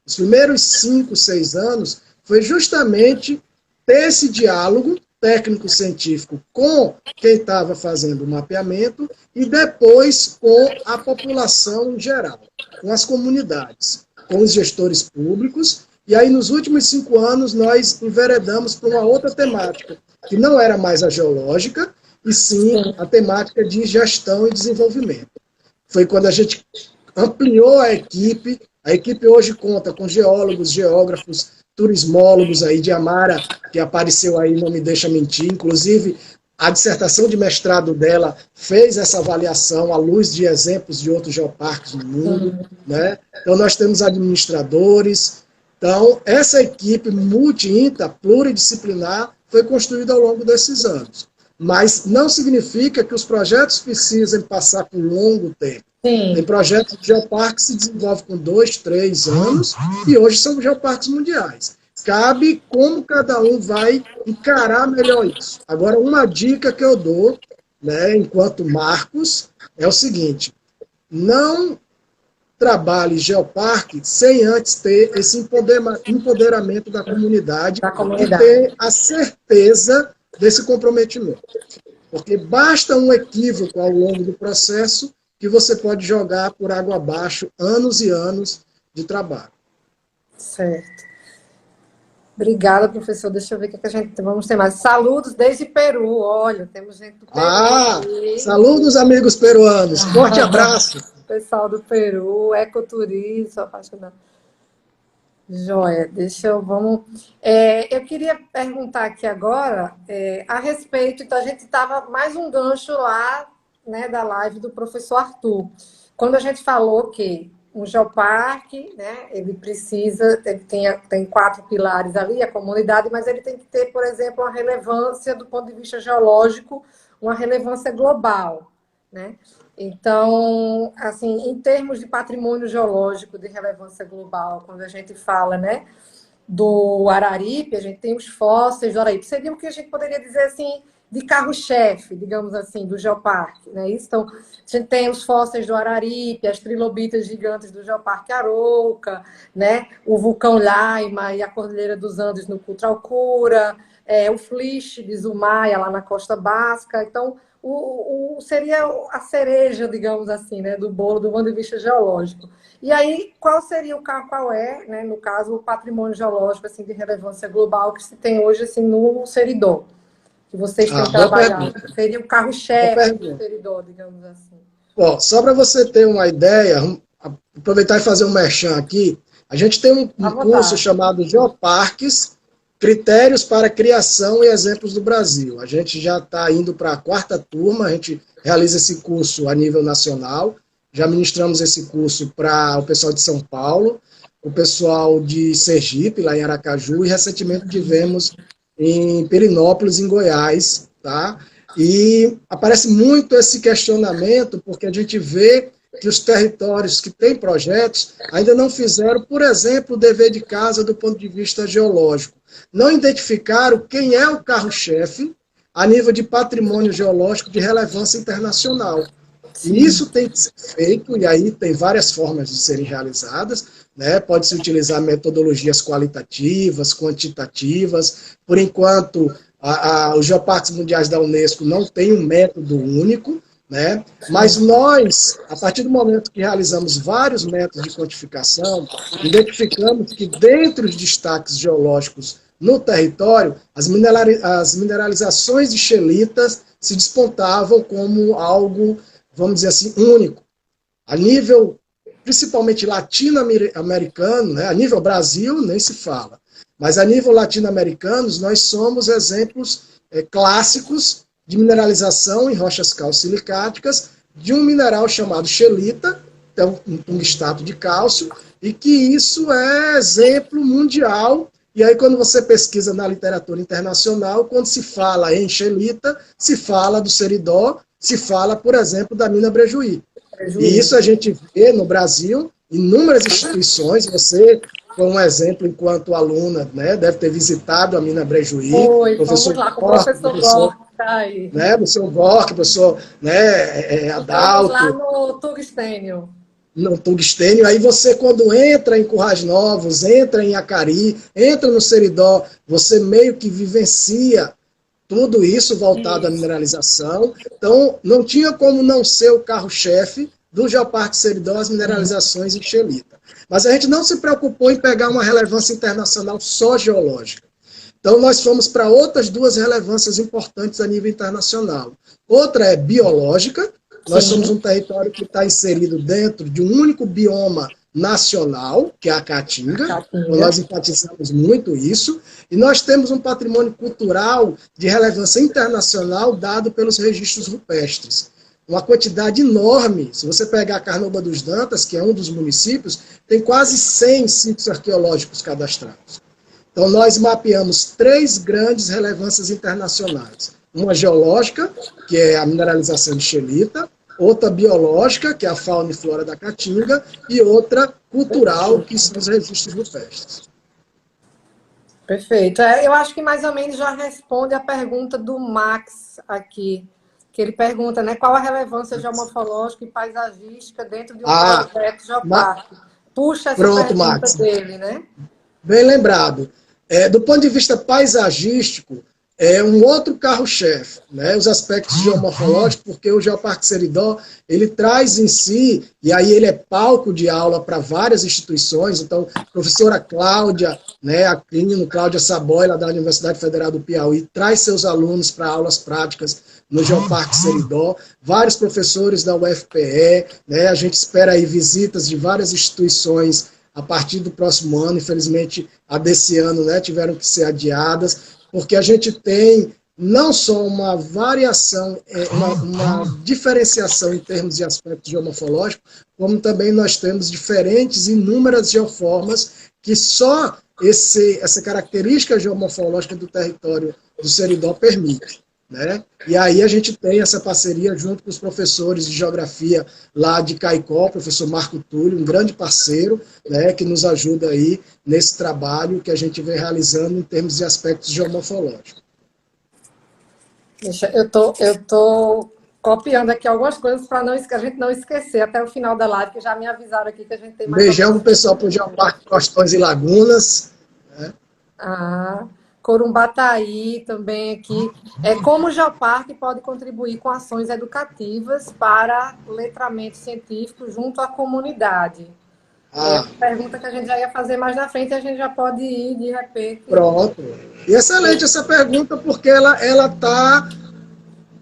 Os primeiros 5, 6 anos foi justamente ter esse diálogo técnico-científico com quem estava fazendo o mapeamento e depois com a população em geral, com as comunidades, com os gestores públicos. E aí, nos últimos 5 anos, nós enveredamos para uma outra temática, que não era mais a geológica, e sim a temática de gestão e desenvolvimento. Foi quando a gente ampliou a equipe hoje conta com geólogos, geógrafos, turismólogos aí de Amara, que apareceu aí, não me deixa mentir, inclusive a dissertação de mestrado dela fez essa avaliação à luz de exemplos de outros geoparques no mundo, né? Então nós temos administradores, então essa equipe multi-INTA, pluridisciplinar, foi construída ao longo desses anos. Mas não significa que os projetos precisem passar por um longo tempo. Sim. Tem projetos de geoparque que se desenvolvem com 2, 3 anos e hoje são geoparques mundiais. Cabe como cada um vai encarar melhor isso. Agora, uma dica que eu dou, né, enquanto Marcos, é o seguinte, não trabalhe geoparque sem antes ter esse empoderamento da comunidade. E ter a certeza desse comprometimento. Porque basta um equívoco ao longo do processo que você pode jogar por água abaixo anos e anos de trabalho. Certo. Obrigada, professor. Deixa eu ver o que a gente vamos ter mais. Saludos desde Peru. Olha, temos gente do Peru. Aqui. Saludos, amigos peruanos. Forte abraço. Pessoal do Peru, ecoturismo, sou apaixonada. Joia, eu queria perguntar aqui agora a respeito, então a gente estava mais um gancho lá, né, da live do professor Arthur, quando a gente falou que um geoparque, né, ele tem 4 pilares ali, a comunidade, mas ele tem que ter, por exemplo, uma relevância do ponto de vista geológico, uma relevância global, né? Então, assim, em termos de patrimônio geológico de relevância global, quando a gente fala, né, do Araripe, a gente tem os fósseis do Araripe. Seria o que a gente poderia dizer, assim, de carro-chefe, digamos assim, do geoparque, né? Então, a gente tem os fósseis do Araripe, as trilobitas gigantes do geoparque Arouca, né? O vulcão Laima e a Cordilheira dos Andes no Cutralcura, o Flich de Zumaia, lá na Costa Basca. Então, seria a cereja, digamos assim, né, do bolo do ponto de vista geológico. E aí, qual é, né, no caso, o patrimônio geológico assim, de relevância global que se tem hoje assim, no Seridó, que vocês têm Boa trabalhado? pergunta. Seria o Boa carro-chefe do pergunta. Seridó, digamos assim. Bom, só para você ter uma ideia, aproveitar e fazer um merchan aqui, a gente tem À um curso vontade. chamado Geoparques, Critérios para Criação e Exemplos do Brasil. A gente já está indo para a 4ª turma, a gente realiza esse curso a nível nacional, já ministramos esse curso para o pessoal de São Paulo, o pessoal de Sergipe, lá em Aracaju, e recentemente tivemos em Perinópolis, em Goiás, tá? E aparece muito esse questionamento, porque a gente vê que os territórios que têm projetos ainda não fizeram, por exemplo, o dever de casa do ponto de vista geológico. Não identificaram quem é o carro-chefe a nível de patrimônio geológico de relevância internacional. E isso tem que ser feito, e aí tem várias formas de serem realizadas, né? Pode-se utilizar metodologias qualitativas, quantitativas. Por enquanto, os Geoparques Mundiais da Unesco não têm um método único, né? Mas nós, a partir do momento que realizamos vários métodos de quantificação, identificamos que dentre os destaques geológicos no território, as mineralizações de xelitas se despontavam como algo, vamos dizer assim, único. A nível, principalmente latino-americano, né? A nível Brasil, nem se fala. Mas a nível latino-americanos, nós somos exemplos clássicos de mineralização em rochas calcilicáticas de um mineral chamado xelita, então um tungstato de cálcio, e que isso é exemplo mundial. E aí, quando você pesquisa na literatura internacional, quando se fala em xelita, se fala do Seridó, se fala, por exemplo, da mina Brejuí. E isso a gente vê no Brasil, inúmeras instituições. Você, foi um exemplo, enquanto aluna, né, deve ter visitado a mina Brejuí. Vamos lá, com o professor Gork, tá aí. Né, professor Gork, professor, né, Ficamos lá Adalto. no tungstênio. No tungstênio, aí você, quando entra em Currais Novos, entra em Acari, entra no Seridó, você meio que vivencia tudo isso voltado à mineralização. Então, não tinha como não ser o carro-chefe do Geoparque Seridó, as mineralizações em xelita. Mas a gente não se preocupou em pegar uma relevância internacional só geológica. Então, nós fomos para outras 2 relevâncias importantes a nível internacional. Outra é biológica. Nós somos um território que está inserido dentro de um único bioma nacional, que é a Caatinga. Então, nós enfatizamos muito isso. E nós temos um patrimônio cultural de relevância internacional dado pelos registros rupestres. Uma quantidade enorme. Se você pegar a Carnaúba dos Dantas, que é um dos municípios, tem quase 100 sítios arqueológicos cadastrados. Então, nós mapeamos 3 grandes relevâncias internacionais. Uma geológica, que é a mineralização de xelita, outra biológica, que é a fauna e flora da Caatinga, e outra cultural, que são os registros rupestres. Perfeito. Eu acho que mais ou menos já responde a pergunta do Max aqui, que ele pergunta, né, qual a relevância geomorfológica e paisagística dentro de um projeto geoparque. Puxa essa pergunta Max. Dele, né? Bem lembrado. Do ponto de vista paisagístico, é um outro carro-chefe, né? Os aspectos geomorfológicos, porque o Geoparque Seridó, ele traz em si, e aí ele é palco de aula para várias instituições. Então, a professora Cláudia, né, a Cláudia Saboy, lá da Universidade Federal do Piauí, traz seus alunos para aulas práticas no Geoparque Seridó, vários professores da UFPE, né? A gente espera aí visitas de várias instituições a partir do próximo ano. Infelizmente, a desse ano, né, tiveram que ser adiadas, porque a gente tem não só uma variação, uma diferenciação em termos de aspectos geomorfológicos, como também nós temos diferentes, inúmeras geoformas que só essa característica geomorfológica do território do Seridó permite. Né? E aí a gente tem essa parceria junto com os professores de geografia lá de Caicó, o professor Marco Túlio, um grande parceiro, né, que nos ajuda aí nesse trabalho que a gente vem realizando em termos de aspectos geomorfológicos. Eu tô copiando aqui algumas coisas para a gente não esquecer até o final da live, que já me avisaram aqui que a gente tem mais... Beijão pro pessoal pro Geoparque Costões e Lagunas. Né? Corumbataí também aqui. Como o Geoparque pode contribuir com ações educativas para o letramento científico junto à comunidade? É uma pergunta que a gente já ia fazer mais na frente e a gente já pode ir, de repente. Pronto. E excelente essa pergunta, porque ela está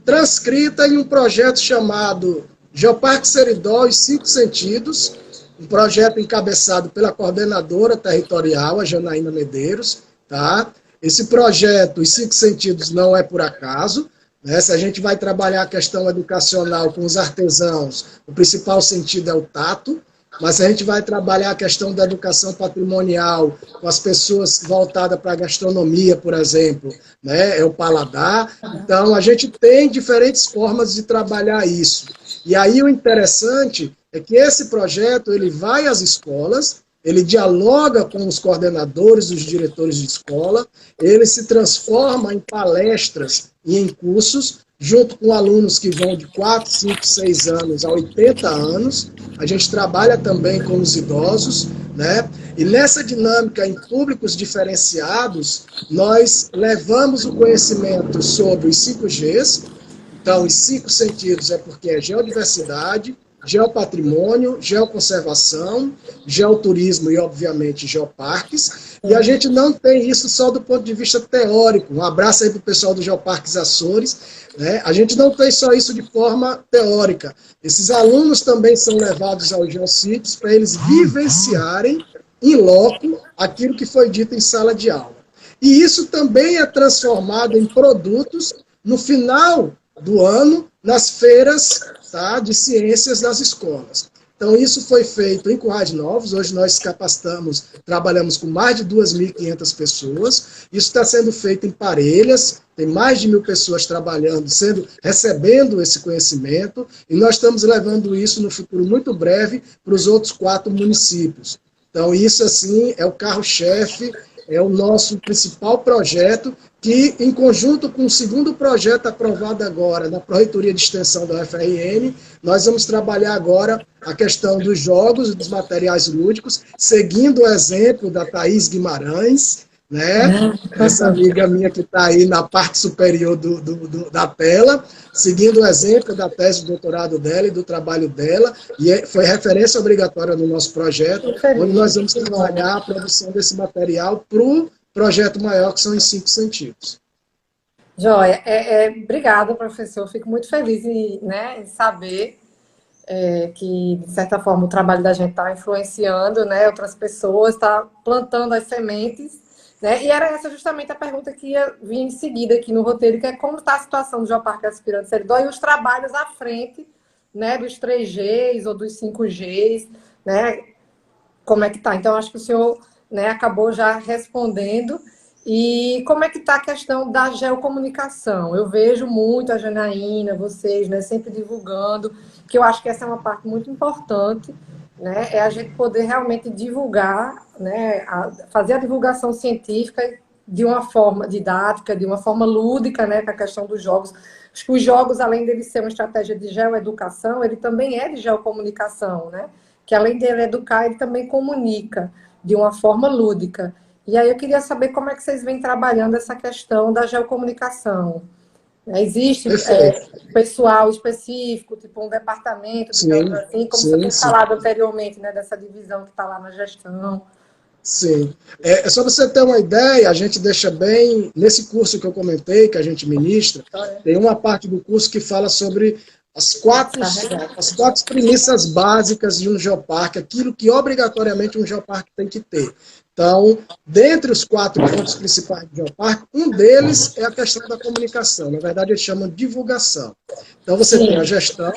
transcrita em um projeto chamado Geoparque Seridó, os 5 Sentidos, um projeto encabeçado pela coordenadora territorial, a Janaína Medeiros. Tá? Esse projeto, os 5 Sentidos, não é por acaso. Né? Se a gente vai trabalhar a questão educacional com os artesãos, o principal sentido é o tato. Mas a gente vai trabalhar a questão da educação patrimonial com as pessoas voltadas para a gastronomia, por exemplo, né? É o paladar. Então, a gente tem diferentes formas de trabalhar isso. E aí o interessante é que esse projeto ele vai às escolas, ele dialoga com os coordenadores, os diretores de escola, ele se transforma em palestras e em cursos, junto com alunos que vão de 4, 5, 6 anos a 80 anos. A gente trabalha também com os idosos, né? E nessa dinâmica em públicos diferenciados, nós levamos o conhecimento sobre os 5Gs. Então, os 5 sentidos é porque é geodiversidade, geopatrimônio, geoconservação, geoturismo e, obviamente, geoparques. E a gente não tem isso só do ponto de vista teórico. Um abraço aí para o pessoal do Geoparques Açores. Né? A gente não tem só isso de forma teórica. Esses alunos também são levados aos geossítios para eles vivenciarem em loco aquilo que foi dito em sala de aula. E isso também é transformado em produtos no final do ano, nas feiras, tá, de ciências das escolas. Então, isso foi feito em Currais Novos. Hoje nós capacitamos, trabalhamos com mais de 2.500 pessoas. Isso está sendo feito em Parelhas, tem mais de 1.000 pessoas trabalhando, recebendo esse conhecimento, e nós estamos levando isso no futuro muito breve para os outros 4 municípios. Então, isso, assim, é o carro-chefe, é o nosso principal projeto, que, em conjunto com o segundo projeto aprovado agora na Pró-Reitoria de Extensão da UFRN, nós vamos trabalhar agora a questão dos jogos e dos materiais lúdicos, seguindo o exemplo da Thaís Guimarães, né? Essa amiga minha que está aí na parte superior da tela, seguindo o exemplo da tese de doutorado dela e do trabalho dela, e foi referência obrigatória no nosso projeto, onde nós vamos trabalhar a produção desse material para o projeto maior, que são os 5 sentidos. Joia, obrigada, professor. Fico muito feliz em saber que, de certa forma, o trabalho da gente está influenciando, né, outras pessoas, está plantando as sementes, né? E era essa justamente a pergunta que ia vir em seguida aqui no roteiro, que é como está a situação do Geoparque Aspirante Seridó e os trabalhos à frente, né, dos 3Gs ou dos 5Gs, né? Como é que está? Então, acho que o senhor, né, acabou já respondendo. E como é que está a questão da geocomunicação? Eu vejo muito a Janaína, vocês, né, sempre divulgando, que eu acho que essa é uma parte muito importante, né, é a gente poder realmente divulgar, né, fazer a divulgação científica de uma forma didática, de uma forma lúdica, né, com a questão dos jogos. Acho que os jogos, além dele ser uma estratégia de geoeducação, ele também é de geocomunicação, né, que além dele educar, ele também comunica de uma forma lúdica. E aí eu queria saber como é que vocês vêm trabalhando essa questão da geocomunicação. Existe pessoal específico, tipo um departamento, digamos assim, como você tem falado anteriormente, né, dessa divisão que está lá na gestão. Sim. Só para você ter uma ideia, a gente deixa bem, nesse curso que eu comentei, que a gente ministra, tem uma parte do curso que fala sobre as quatro premissas básicas de um geoparque, aquilo que obrigatoriamente um geoparque tem que ter. Então, dentre os 4 pontos principais do geoparque, um deles é a questão da comunicação. Na verdade, eles chamam de divulgação. Então, você tem a gestão,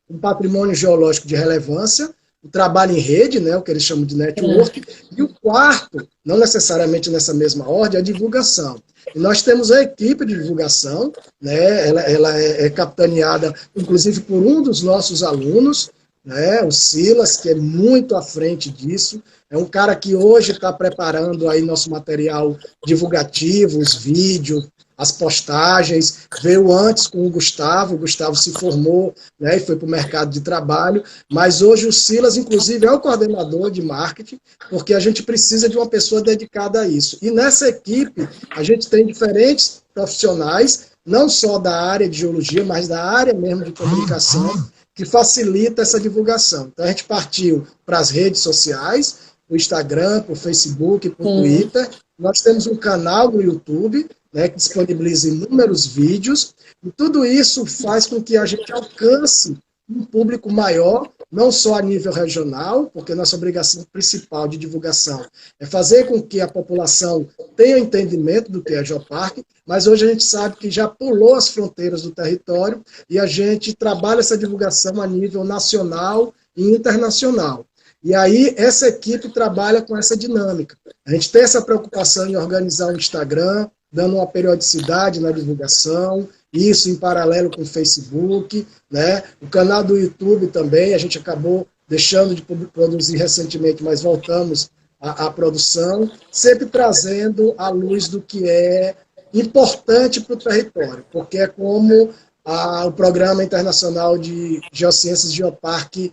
um patrimônio geológico de relevância, o trabalho em rede, né, o que eles chamam de network, e o quarto, não necessariamente nessa mesma ordem, é a divulgação. E nós temos a equipe de divulgação, né, ela é capitaneada, inclusive, por um dos nossos alunos, né? O Silas, que é muito à frente disso, é um cara que hoje está preparando aí nosso material divulgativo, os vídeos, as postagens, veio antes com o Gustavo se formou, né, e foi para o mercado de trabalho, mas hoje o Silas, inclusive, é o coordenador de marketing, porque a gente precisa de uma pessoa dedicada a isso. E nessa equipe, a gente tem diferentes profissionais, não só da área de geologia, mas da área mesmo de comunicação, que facilita essa divulgação. Então, a gente partiu para as redes sociais, para o Instagram, para o Facebook, para o Twitter. Nós temos um canal no YouTube, né, que disponibiliza inúmeros vídeos, e tudo isso faz com que a gente alcance um público maior, não só a nível regional, porque nossa obrigação principal de divulgação é fazer com que a população tenha entendimento do que é Geoparque, mas hoje a gente sabe que já pulou as fronteiras do território e a gente trabalha essa divulgação a nível nacional e internacional. E aí essa equipe trabalha com essa dinâmica. A gente tem essa preocupação em organizar um Instagram, dando uma periodicidade na divulgação, isso em paralelo com o Facebook, né? O canal do YouTube também, a gente acabou deixando de produzir recentemente, mas voltamos à produção, sempre trazendo à luz do que é importante para o território, porque é como o Programa Internacional de Geociências Geoparque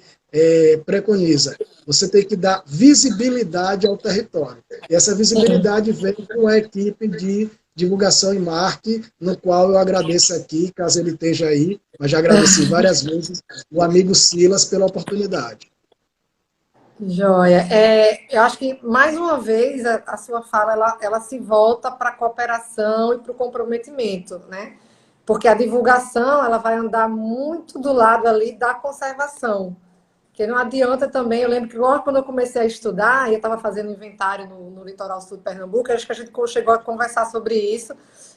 preconiza. Você tem que dar visibilidade ao território. E essa visibilidade vem com a equipe de divulgação e marketing, no qual eu agradeço aqui, caso ele esteja aí, mas já agradeci várias vezes o amigo Silas pela oportunidade. Joia. Eu acho que, mais uma vez, a sua fala ela se volta para a cooperação e para o comprometimento, né? Porque a divulgação ela vai andar muito do lado ali da conservação. Porque não adianta também, eu lembro que logo quando eu comecei a estudar, eu estava fazendo inventário no litoral sul de Pernambuco, acho que a gente chegou a conversar sobre isso,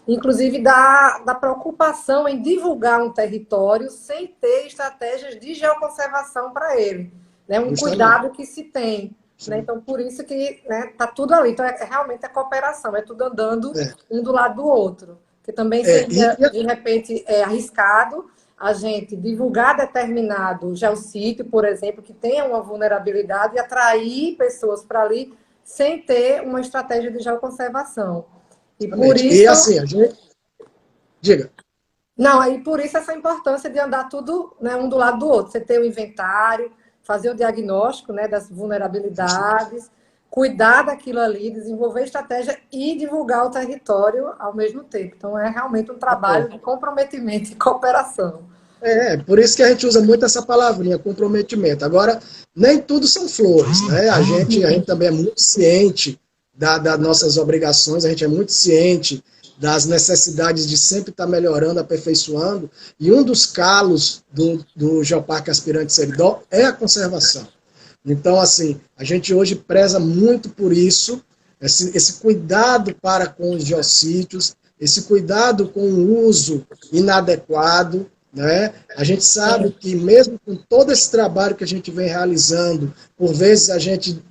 inclusive da preocupação em divulgar um território sem ter estratégias de geoconservação para ele. Né? Um cuidado que se tem. Né? Então, por isso que está tudo ali. Então, realmente é cooperação, é tudo andando um do lado do outro. Que também seria, de repente, arriscado a gente divulgar determinado geossítio, por exemplo, que tenha uma vulnerabilidade e atrair pessoas para ali sem ter uma estratégia de geoconservação. E por isso... E assim, a gente... Diga. Não, e por isso essa importância de andar tudo, né, um do lado do outro. Você ter o inventário, fazer o diagnóstico, né, das vulnerabilidades, cuidar daquilo ali, desenvolver estratégia e divulgar o território ao mesmo tempo. Então, é realmente um trabalho de comprometimento e cooperação. Por isso que a gente usa muito essa palavrinha, comprometimento. Agora, nem tudo são flores, né? A gente também é muito ciente das nossas obrigações, a gente é muito ciente das necessidades de sempre estar melhorando, aperfeiçoando, e um dos calos do Geoparque Aspirante Seridó é a conservação. Então, assim, a gente hoje preza muito por isso, esse cuidado para com os geossítios, esse cuidado com o uso inadequado, né? A gente sabe que mesmo com todo esse trabalho que a gente vem realizando, por vezes a gente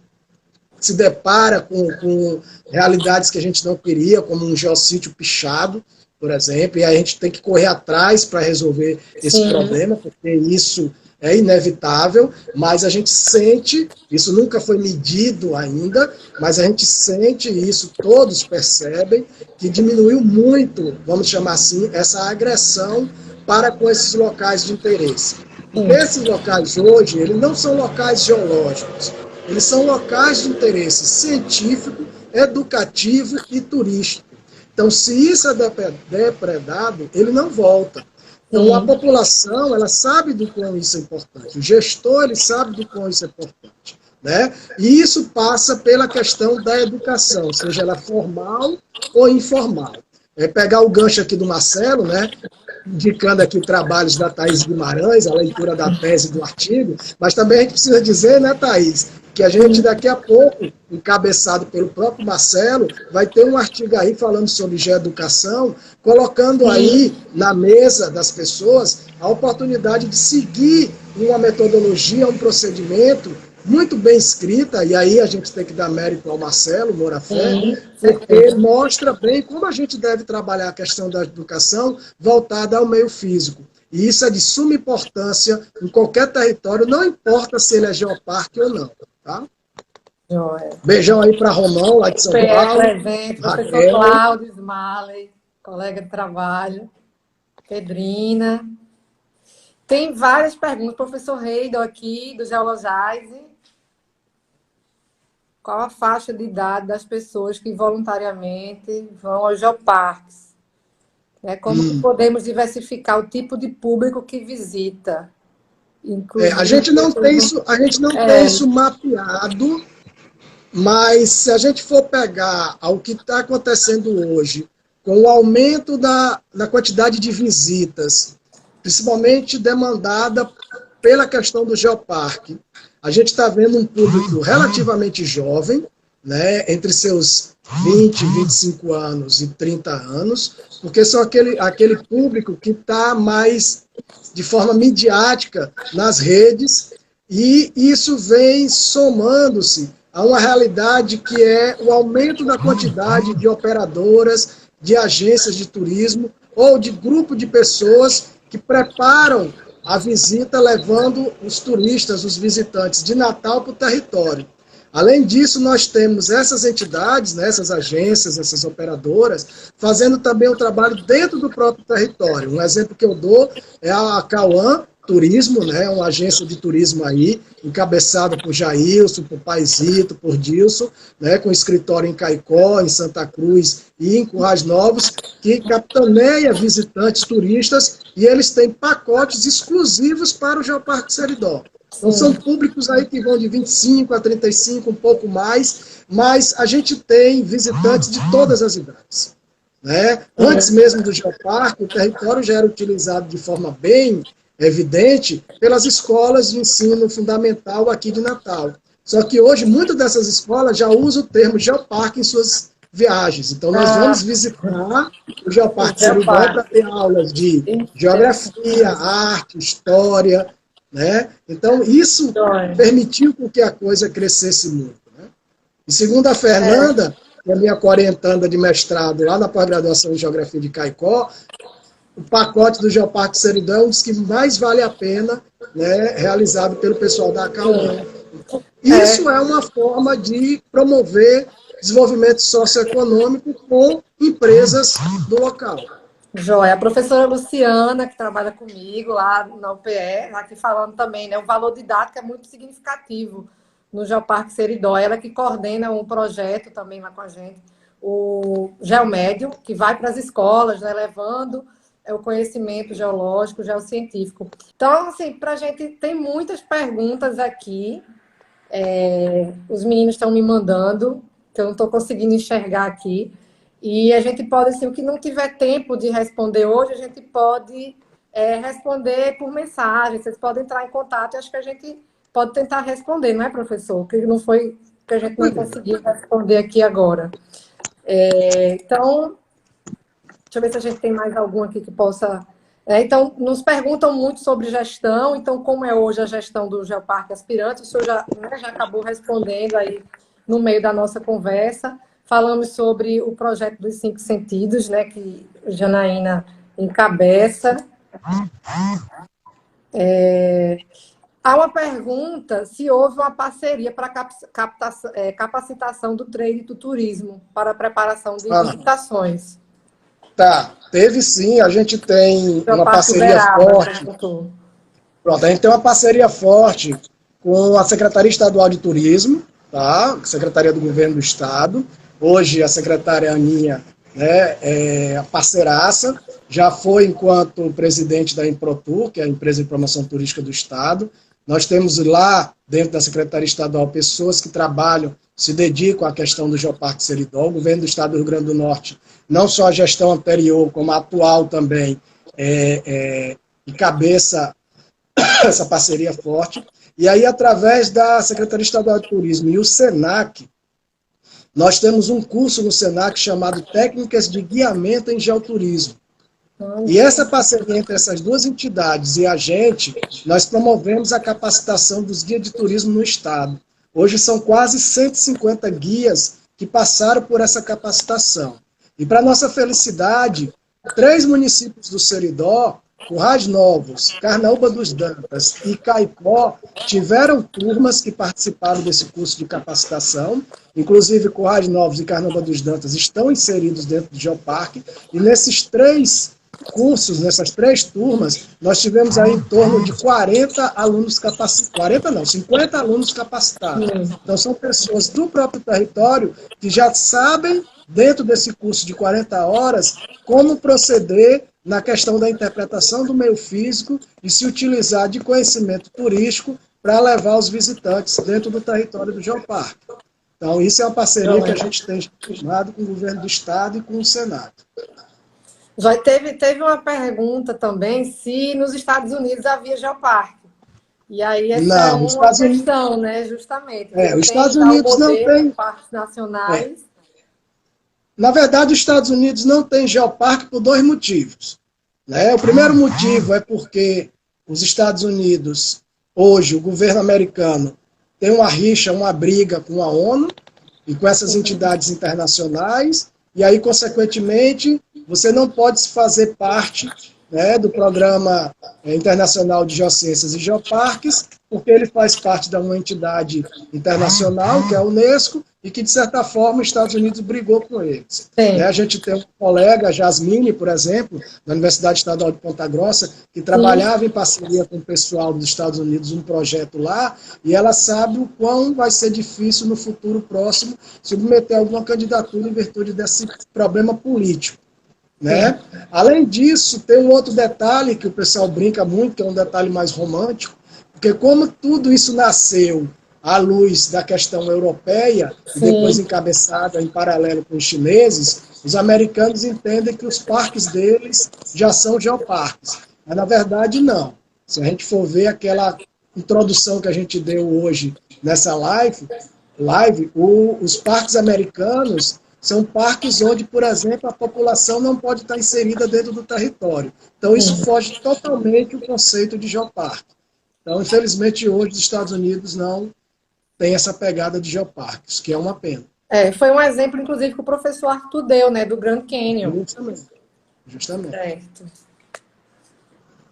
se depara com realidades que a gente não queria, como um geossítio pichado, por exemplo, e a gente tem que correr atrás para resolver esse problema, porque isso é inevitável, mas a gente sente, isso nunca foi medido ainda, mas a gente sente isso, todos percebem, que diminuiu muito, vamos chamar assim, essa agressão para com esses locais de interesse. Porque esses locais hoje, eles não são locais geológicos, eles são locais de interesse científico, educativo e turístico. Então, se isso é depredado, ele não volta. Então, a população, ela sabe do quão isso é importante. O gestor, ele sabe do quão isso é importante. Né? E isso passa pela questão da educação, seja ela formal ou informal. Pegar o gancho aqui do Marcelo, né? Indicando aqui trabalhos da Thaís Guimarães, a leitura da tese do artigo, mas também a gente precisa dizer, né, Thaís, que a gente daqui a pouco, encabeçado pelo próprio Marcelo, vai ter um artigo aí falando sobre geoeducação, colocando aí na mesa das pessoas a oportunidade de seguir uma metodologia, um procedimento muito bem escrita, e aí a gente tem que dar mérito ao Marcelo Morafé, porque mostra bem como a gente deve trabalhar a questão da educação voltada ao meio físico. e isso é de suma importância em qualquer território, não importa se ele é geoparque ou não. Tá? Joia. Beijão aí para Romão, lá de São PE Paulo. presente, professor Cláudio Smalley, colega de trabalho, Pedrina. Tem várias perguntas. Professor Reido aqui, do Geologise. Qual a faixa de idade das pessoas que voluntariamente vão aos geoparques? Como que podemos diversificar o tipo de público que visita? A gente não tem isso mapeado, mas se a gente for pegar o que está acontecendo hoje, com o aumento da quantidade de visitas, principalmente demandada pela questão do geoparque, a gente está vendo um público relativamente jovem, né, entre seus 20, 25 anos e 30 anos, porque são aquele público que está mais de forma midiática nas redes, e isso vem somando-se a uma realidade que é o aumento da quantidade de operadoras, de agências de turismo ou de grupo de pessoas que preparam a visita levando os turistas, os visitantes de Natal para o território. Além disso, nós temos essas entidades, né, essas agências, essas operadoras, fazendo também o trabalho dentro do próprio território. Um exemplo que eu dou é a Cauã Turismo, né, uma agência de turismo aí, encabeçada por Jailson, por Paizito, por Dilson, né, com escritório em Caicó, em Santa Cruz e em Currais Novos, que capitaneia visitantes turistas, e eles têm pacotes exclusivos para o Geoparque Seridó. Então, são públicos aí que vão de 25 a 35, um pouco mais, mas a gente tem visitantes de todas as idades. Né? Antes mesmo do Geoparque, o território já era utilizado de forma bem evidente pelas escolas de ensino fundamental aqui de Natal. Só que hoje, muitas dessas escolas já usam o termo Geoparque em suas viagens. Então, nós vamos visitar o Geoparque Seridó para ter aulas de geografia, arte, história, né? Então, isso permitiu que a coisa crescesse muito. Né? E segundo a Fernanda, que é minha orientanda de mestrado lá na pós-graduação em Geografia de Caicó, o pacote do Geoparque Seridó é um dos que mais vale a pena, né, realizado pelo pessoal da Cauã. Isso é uma forma de promover desenvolvimento socioeconômico com empresas do local. Joia. A professora Luciana, que trabalha comigo lá na UPE, aqui falando também, né? O valor didático é muito significativo no Geoparque Seridó. Ela que coordena um projeto também lá com a gente, o Geomédio, que vai para as escolas, né? Levando o conhecimento geológico, geocientífico. Então, assim, para a gente tem muitas perguntas aqui. Os meninos estão me mandando, que eu não estou conseguindo enxergar aqui. E a gente pode, assim, o que não tiver tempo de responder hoje, a gente pode responder por mensagem. Vocês podem entrar em contato e acho que a gente pode tentar responder, não é, professor? Que não foi que a gente não conseguiu responder aqui agora. Então, deixa eu ver se a gente tem mais algum aqui que possa... Então, nos perguntam muito sobre gestão. Então, como é hoje a gestão do Geoparque Aspirante? O senhor já acabou respondendo aí no meio da nossa conversa. Falamos sobre o projeto dos 5 sentidos, né, que Janaína encabeça. Há uma pergunta se houve uma parceria para capacitação do trade do turismo para a preparação de visitações. Tá, teve sim, a gente tem uma parceria forte. Pronto, a gente tem uma parceria forte com a Secretaria Estadual de Turismo, tá? Secretaria do Governo do Estado. Hoje a secretária Aninha, né, é a parceiraça, já foi enquanto presidente da Improtur, que é a empresa de promoção turística do Estado. Nós temos lá, dentro da Secretaria Estadual, pessoas que trabalham, se dedicam à questão do Geoparque Seridó. O governo do Estado do Rio Grande do Norte, não só a gestão anterior, como a atual também, encabeça essa parceria forte. E aí, através da Secretaria Estadual de Turismo e o SENAC, nós temos um curso no SENAC chamado Técnicas de Guiamento em Geoturismo. E essa parceria entre essas duas entidades e a gente, nós promovemos a capacitação dos guias de turismo no Estado. Hoje são quase 150 guias que passaram por essa capacitação. E para nossa felicidade, 3 municípios do Seridó Currais Novos, Carnaúba dos Dantas e Caicó tiveram turmas que participaram desse curso de capacitação. Inclusive, Currais Novos e Carnaúba dos Dantas estão inseridos dentro do Geoparque. E nesses 3 cursos, nessas 3 turmas, nós tivemos aí em torno de 40 alunos capacitados. 40 não, 50 alunos capacitados. Então, são pessoas do próprio território que já sabem, dentro desse curso de 40 horas, como proceder na questão da interpretação do meio físico e se utilizar de conhecimento turístico para levar os visitantes dentro do território do Geoparque. Então, isso é uma parceria que a gente tem firmado com o governo do Estado e com o Senado. Já teve uma pergunta também se nos Estados Unidos havia geoparque. E aí essa é uma questão, né, justamente. Os Estados Unidos não tem parques nacionais. Na verdade, os Estados Unidos não tem geoparque por 2 motivos. Né? O primeiro motivo é porque os Estados Unidos, hoje, o governo americano, tem uma rixa, uma briga com a ONU e com essas entidades internacionais, e aí, consequentemente, você não pode fazer parte, né, do Programa Internacional de Geociências e Geoparques, porque ele faz parte de uma entidade internacional, que é a Unesco, e que, de certa forma, os Estados Unidos brigou com eles. Né, a gente tem um colega, a Jasmine, por exemplo, da Universidade Estadual de Ponta Grossa, que trabalhava em parceria com o pessoal dos Estados Unidos, um projeto lá, e ela sabe o quão vai ser difícil, no futuro próximo, submeter alguma candidatura em virtude desse problema político. Né? Além disso, tem um outro detalhe que o pessoal brinca muito, que é um detalhe mais romântico, porque como tudo isso nasceu à luz da questão europeia, e depois encabeçada em paralelo com os chineses, os americanos entendem que os parques deles já são geoparques. Mas, na verdade, não. Se a gente for ver aquela introdução que a gente deu hoje nessa live, os parques americanos são parques onde, por exemplo, a população não pode estar inserida dentro do território. Então, isso foge totalmente do conceito de geoparque. Então, infelizmente, hoje os Estados Unidos não têm essa pegada de geoparques, que é uma pena. Foi um exemplo, inclusive, que o professor Arthur deu, né, do Grand Canyon. Justamente. Certo.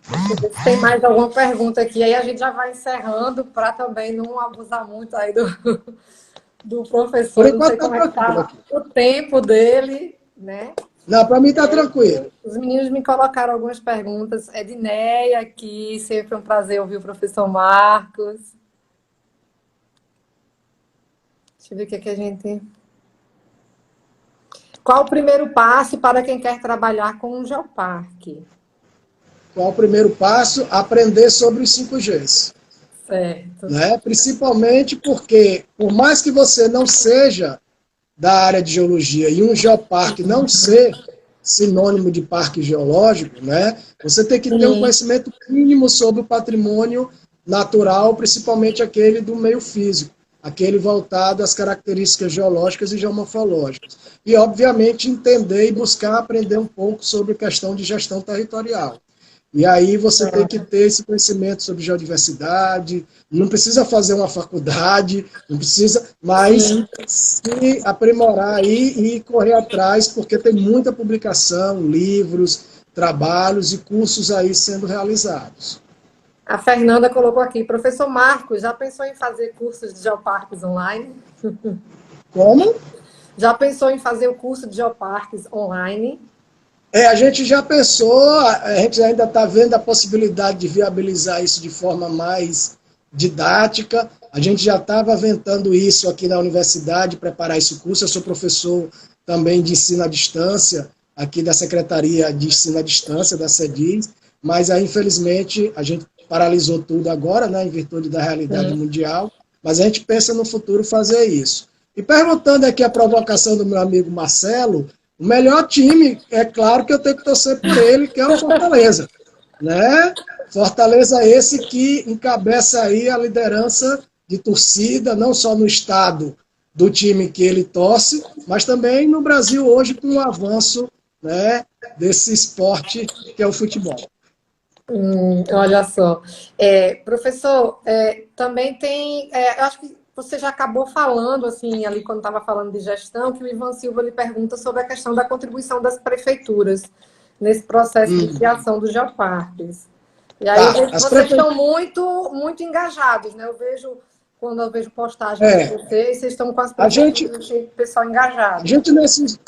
Deixa eu ver se tem mais alguma pergunta aqui. Aí a gente já vai encerrando para também não abusar muito aí do professor. Não sei como é que tá o tempo dele, né? Não, para mim está tranquilo. Os meninos me colocaram algumas perguntas. Edneia aqui, sempre um prazer ouvir o professor Marcos. Deixa eu ver o que é que a gente... Qual o primeiro passo para quem quer trabalhar com um geoparque? Qual o primeiro passo? Aprender sobre os 5Gs. Certo. Né? Principalmente porque, por mais que você não seja da área de geologia e um geoparque não ser sinônimo de parque geológico, né? Você tem que ter um conhecimento mínimo sobre o patrimônio natural, principalmente aquele do meio físico, aquele voltado às características geológicas e geomorfológicas. E, obviamente, entender e buscar aprender um pouco sobre a questão de gestão territorial. E aí você tem que ter esse conhecimento sobre geodiversidade, não precisa fazer uma faculdade, não precisa, mas se aprimorar aí e correr atrás, porque tem muita publicação, livros, trabalhos e cursos aí sendo realizados. A Fernanda colocou aqui, professor Marcos, já pensou em fazer cursos de geoparques online? Como? Já pensou em fazer o curso de geoparques online? A gente já pensou, a gente ainda está vendo a possibilidade de viabilizar isso de forma mais didática. A gente já estava aventando isso aqui na universidade, preparar esse curso. Eu sou professor também de ensino à distância, aqui da Secretaria de Ensino à Distância, da CEDIS, mas aí, infelizmente, a gente paralisou tudo agora, né, em virtude da realidade mundial, mas a gente pensa no futuro fazer isso. E perguntando aqui a provocação do meu amigo Marcelo, o melhor time, é claro que eu tenho que torcer por ele, que é o Fortaleza. Né? Fortaleza esse que encabeça aí a liderança de torcida, não só no estado do time que ele torce, mas também no Brasil hoje com o avanço, né, desse esporte que é o futebol. Olha só. Professor, também tem... eu acho que você já acabou falando, assim, ali quando estava falando de gestão, que o Ivan Silva lhe pergunta sobre a questão da contribuição das prefeituras nesse processo de Hum. criação dos geoparques. E aí eu Tá, vejo que as vocês estão prefeituras. muito engajados, né? Quando eu vejo postagens de É, vocês estão com as a gente, prefeituras, eu achei o pessoal a engajado. gente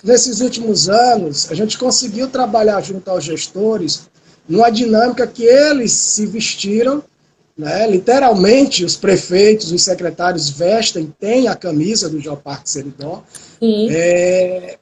nesses últimos anos, a gente conseguiu trabalhar junto aos gestores numa dinâmica que eles se vestiram, né? Literalmente, os prefeitos, os secretários vestem, têm a camisa do Geoparque Seridó, Sim,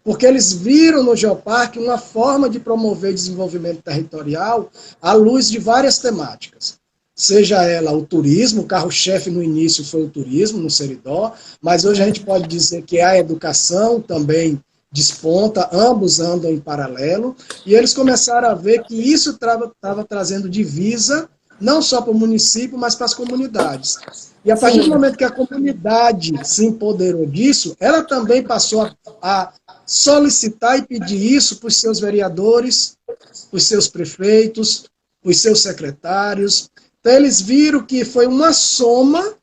porque eles viram no Geoparque uma forma de promover desenvolvimento territorial à luz de várias temáticas. Seja ela o turismo, o carro-chefe no início foi o turismo, no Seridó, mas hoje a gente pode dizer que a educação também desponta, ambos andam em paralelo, e eles começaram a ver que isso estava trazendo divisa, não só para o município, mas para as comunidades. E a partir do sim, momento que a comunidade se empoderou disso, ela também passou a solicitar e pedir isso para os seus vereadores, para os seus prefeitos, para os seus secretários. Então, eles viram que foi uma soma,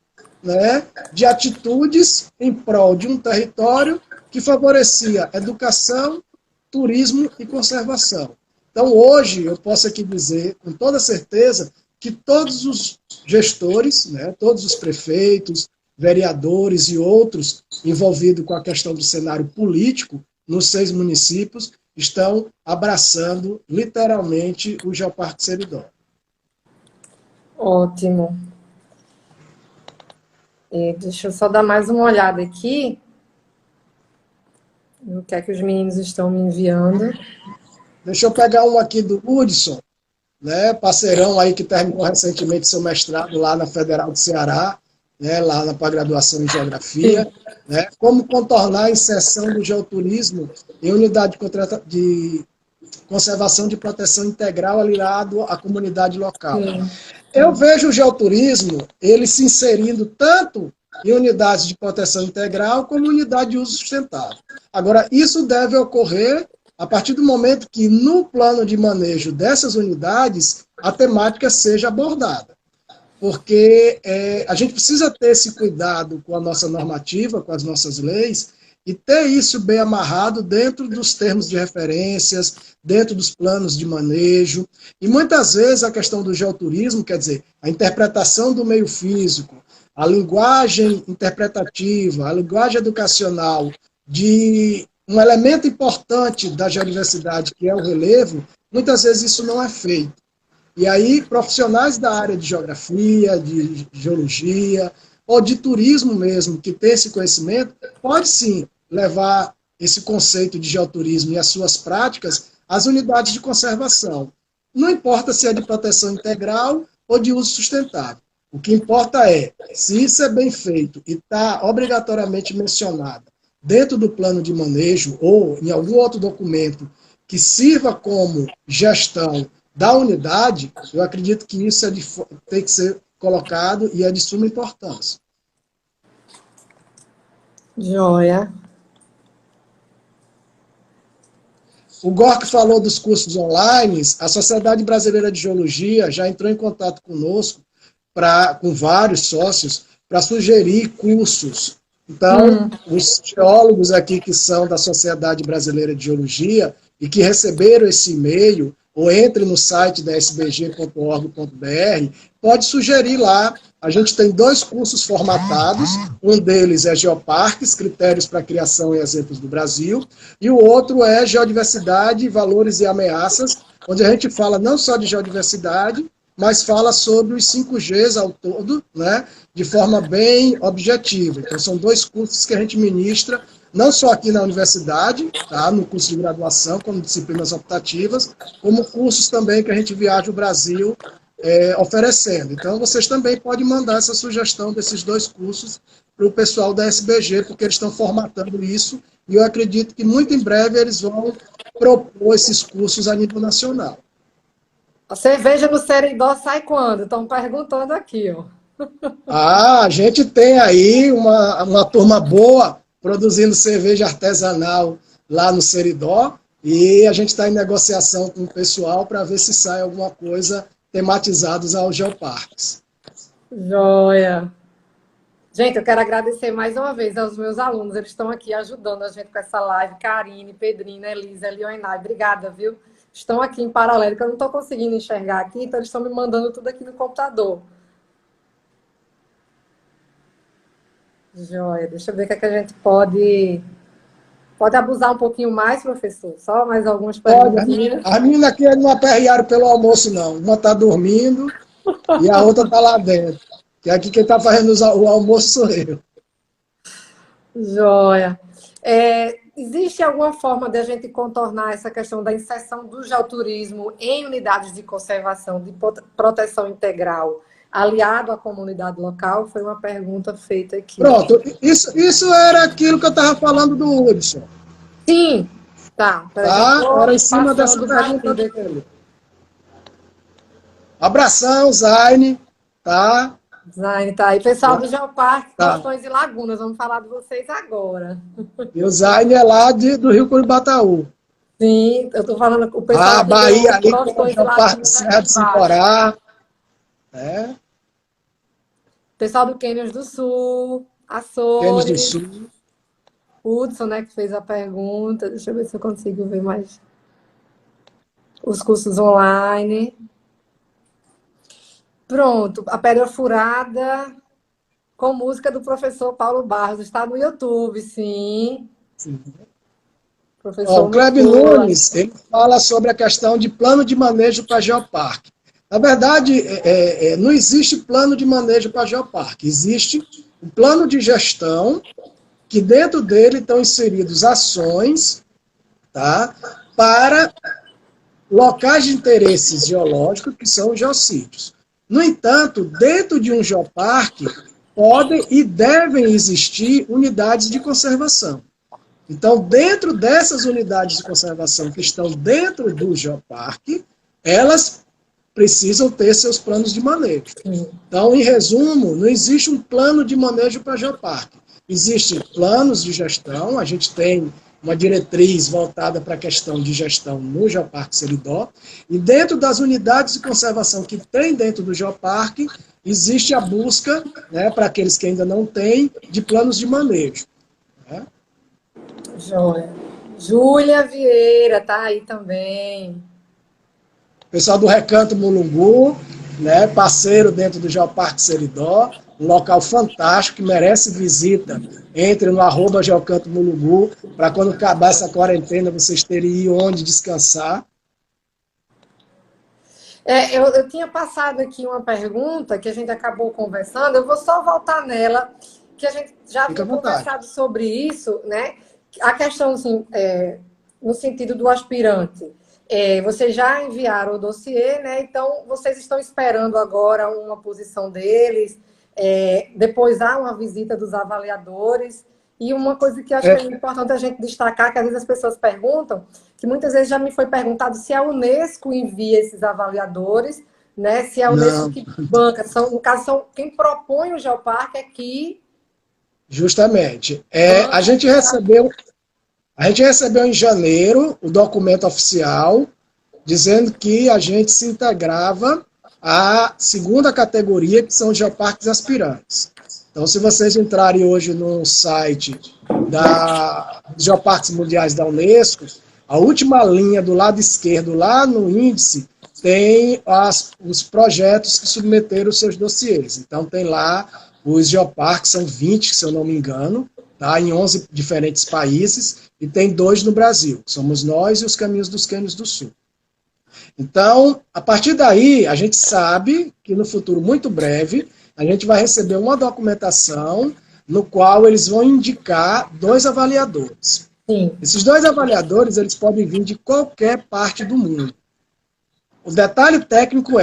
né, de atitudes em prol de um território que favorecia educação, turismo e conservação. Então, hoje, eu posso aqui dizer, com toda certeza, que todos os gestores, né, todos os prefeitos, vereadores e outros envolvidos com a questão do cenário político nos 6 municípios estão abraçando literalmente o Geoparque Seridó. ótimo. E deixa eu só dar mais uma olhada aqui, no que é que os meninos estão me enviando. Deixa eu pegar um aqui do Hudson, né, parceirão aí que terminou recentemente seu mestrado lá na Federal do Ceará, né, lá na pós-graduação em Geografia, Sim, né, como contornar a inserção do geoturismo em unidade de conservação de proteção integral aliado à comunidade local. sim. Eu vejo o geoturismo ele se inserindo tanto em unidades de proteção integral como unidade de uso sustentável. Agora, isso deve ocorrer a partir do momento que, no plano de manejo dessas unidades, a temática seja abordada. Porque a gente precisa ter esse cuidado com a nossa normativa, com as nossas leis, e ter isso bem amarrado dentro dos termos de referências, dentro dos planos de manejo. E muitas vezes a questão do geoturismo, quer dizer, a interpretação do meio físico, a linguagem interpretativa, a linguagem educacional de um elemento importante da geodiversidade, que é o relevo, muitas vezes isso não é feito. E aí, profissionais da área de geografia, de geologia, ou de turismo mesmo, que tem esse conhecimento, pode sim levar esse conceito de geoturismo e as suas práticas às unidades de conservação. Não importa se é de proteção integral ou de uso sustentável. O que importa é, se isso é bem feito e está obrigatoriamente mencionado dentro do plano de manejo ou em algum outro documento que sirva como gestão da unidade, eu acredito que isso tem que ser colocado e é de suma importância. Joia. O Gork falou dos cursos online, a Sociedade Brasileira de Geologia já entrou em contato conosco, com vários sócios, para sugerir cursos. Então, os geólogos aqui que são da Sociedade Brasileira de Geologia e que receberam esse e-mail, ou entre no site da sbg.org.br, pode sugerir lá. A gente tem 2 cursos formatados, um deles é Geoparques, Critérios para a Criação e Exemplos do Brasil, e o outro é Geodiversidade, Valores e Ameaças, onde a gente fala não só de geodiversidade, mas fala sobre os 5Gs ao todo, né, de forma bem objetiva. Então, são 2 cursos que a gente ministra, não só aqui na universidade, tá, no curso de graduação, como disciplinas optativas, como cursos também que a gente viaja o Brasil oferecendo. Então, vocês também podem mandar essa sugestão desses 2 cursos para o pessoal da SBG, porque eles estão formatando isso, e eu acredito que muito em breve eles vão propor esses cursos a nível nacional. A cerveja no Seridó sai quando? Estão perguntando aqui, ó. A gente tem aí uma turma boa produzindo cerveja artesanal lá no Seridó e a gente está em negociação com o pessoal para ver se sai alguma coisa tematizados aos geoparques. Joia. Gente, eu quero agradecer mais uma vez aos meus alunos. Eles estão aqui ajudando a gente com essa live. Karine, Pedrina, Elisa, Leonai. Obrigada, viu? estão aqui em paralelo, que eu não estou conseguindo enxergar aqui, então eles estão me mandando tudo aqui no computador. Joia, deixa eu ver o que, é que a gente pode abusar um pouquinho mais, professor. Só mais algumas perguntinhas. A menina aqui não aperrearam pelo almoço, não. Uma está dormindo e a outra está lá dentro. Que aqui quem está fazendo o almoço sou eu. Joia. Existe alguma forma de a gente contornar essa questão da inserção do geoturismo em unidades de conservação, de proteção integral, aliado à comunidade local? Foi uma pergunta feita aqui. Pronto, isso era aquilo que eu estava falando do Hudson. Sim, tá. Era em cima dessa pergunta dele. Abração, Zaine, tá? Zaine, tá. E pessoal do Geoparque, Tostões e Lagunas, vamos falar de vocês agora. E o Zaine é lá do Rio Curibataú. Sim, eu estou falando com o pessoal do Bahia, ali com o Geoparque Serra do Sincorá. Pessoal do Cânions do Sul, Açores. Cânions do Sul. Hudson, né, que fez a pergunta. Deixa eu ver se eu consigo ver mais. Os cursos online. Pronto, a Pedra Furada com música do professor Paulo Barros. Está no YouTube, sim. O Kleber Nunes, ele fala sobre a questão de plano de manejo para geoparque. Na verdade, não existe plano de manejo para geoparque. Existe um plano de gestão que dentro dele estão inseridos ações, tá, para locais de interesses geológicos, que são os geossítios. No entanto, dentro de um geoparque, podem e devem existir unidades de conservação. Então, dentro dessas unidades de conservação que estão dentro do geoparque, elas precisam ter seus planos de manejo. Então, em resumo, não existe um plano de manejo para geoparque. Existem planos de gestão, a gente tem uma diretriz voltada para a questão de gestão no Geoparque Seridó, e dentro das unidades de conservação que tem dentro do Geoparque, existe a busca, né, para aqueles que ainda não têm, de planos de manejo. Né? Joia. Júlia Vieira está aí também. Pessoal do Recanto Mulungu, né, parceiro dentro do Geoparque Seridó, um local fantástico que merece visita. Entre no @Geocanto Mulungu, para quando acabar essa quarentena vocês terem onde descansar. Eu tinha passado aqui uma pergunta que a gente acabou conversando, eu vou só voltar nela, que a gente já tinha conversado sobre isso, né? A questão, assim, no sentido do aspirante. Vocês já enviaram o dossiê, né? Então, vocês estão esperando agora uma posição deles, depois há uma visita dos avaliadores. E uma coisa que eu acho que é importante a gente destacar, que às vezes as pessoas perguntam, que muitas vezes já me foi perguntado se a Unesco envia esses avaliadores, né? Se a Unesco que banca, no caso, são quem propõe o Geoparque aqui. Justamente. A gente recebeu em janeiro o documento oficial dizendo que a gente se integrava à segunda categoria, que são os geoparques aspirantes. Então, se vocês entrarem hoje no site dos Geoparques Mundiais da Unesco, a última linha do lado esquerdo, lá no índice, tem os projetos que submeteram os seus dossiês. Então, tem lá os geoparques, são 20, se eu não me engano, tá, em 11 diferentes países, e tem 2 no Brasil, que somos nós e os Caminhos dos Cânions do Sul. Então, a partir daí, a gente sabe que no futuro muito breve, a gente vai receber uma documentação no qual eles vão indicar 2 avaliadores. Sim. Esses 2 avaliadores, eles podem vir de qualquer parte do mundo. O detalhe técnico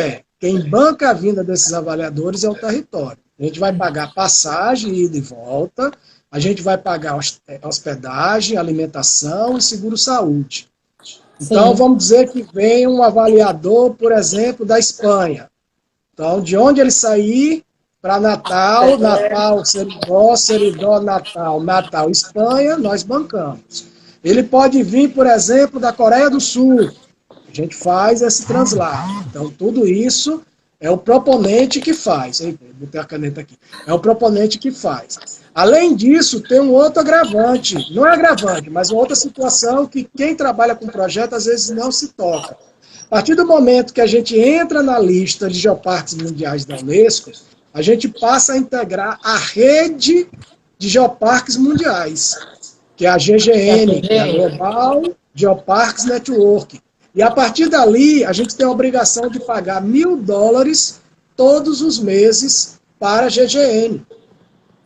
quem banca a vinda desses avaliadores é o território. A gente vai pagar passagem, ida e volta, a gente vai pagar hospedagem, alimentação e seguro-saúde. Então, sim, vamos dizer que vem um avaliador, por exemplo, da Espanha. Então, de onde ele sair para Natal, Natal, Seridó, Seridó, Natal, Natal, Espanha, nós bancamos. Ele pode vir, por exemplo, da Coreia do Sul. A gente faz esse translado. Então, tudo isso é o proponente que faz. Botei a caneta aqui. É o proponente que faz. Além disso, tem um outro agravante. Não é agravante, mas uma outra situação que quem trabalha com projeto às vezes não se toca. partir do momento que a gente entra na lista de geoparques mundiais da Unesco, a gente passa a integrar a rede de geoparques mundiais, que é a GGN, que é a Global Geoparks Network. E a partir dali, a gente tem a obrigação de pagar $1.000 todos os meses para a GGN,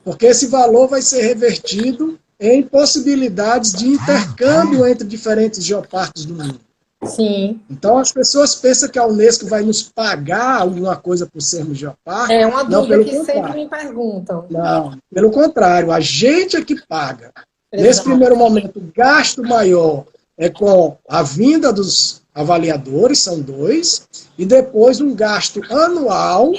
porque esse valor vai ser revertido em possibilidades de intercâmbio entre diferentes geoparques do mundo. Sim. Então, as pessoas pensam que a Unesco vai nos pagar alguma coisa por sermos geoparque. É uma dúvida que sempre me perguntam. Não, pelo contrário, a gente é que paga. Exato. Nesse primeiro momento, o gasto maior é com a vinda dos avaliadores, são 2, e depois um gasto anual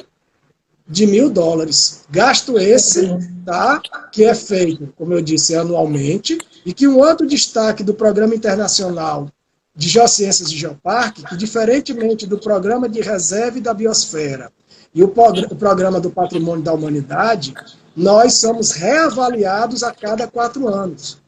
de $1.000. Gasto esse, tá, que é feito, como eu disse, anualmente, e que um outro destaque do Programa Internacional de Geociências e Geoparque, que diferentemente do Programa de Reserva e da Biosfera e o Programa do Patrimônio da Humanidade, nós somos reavaliados a cada 4 anos.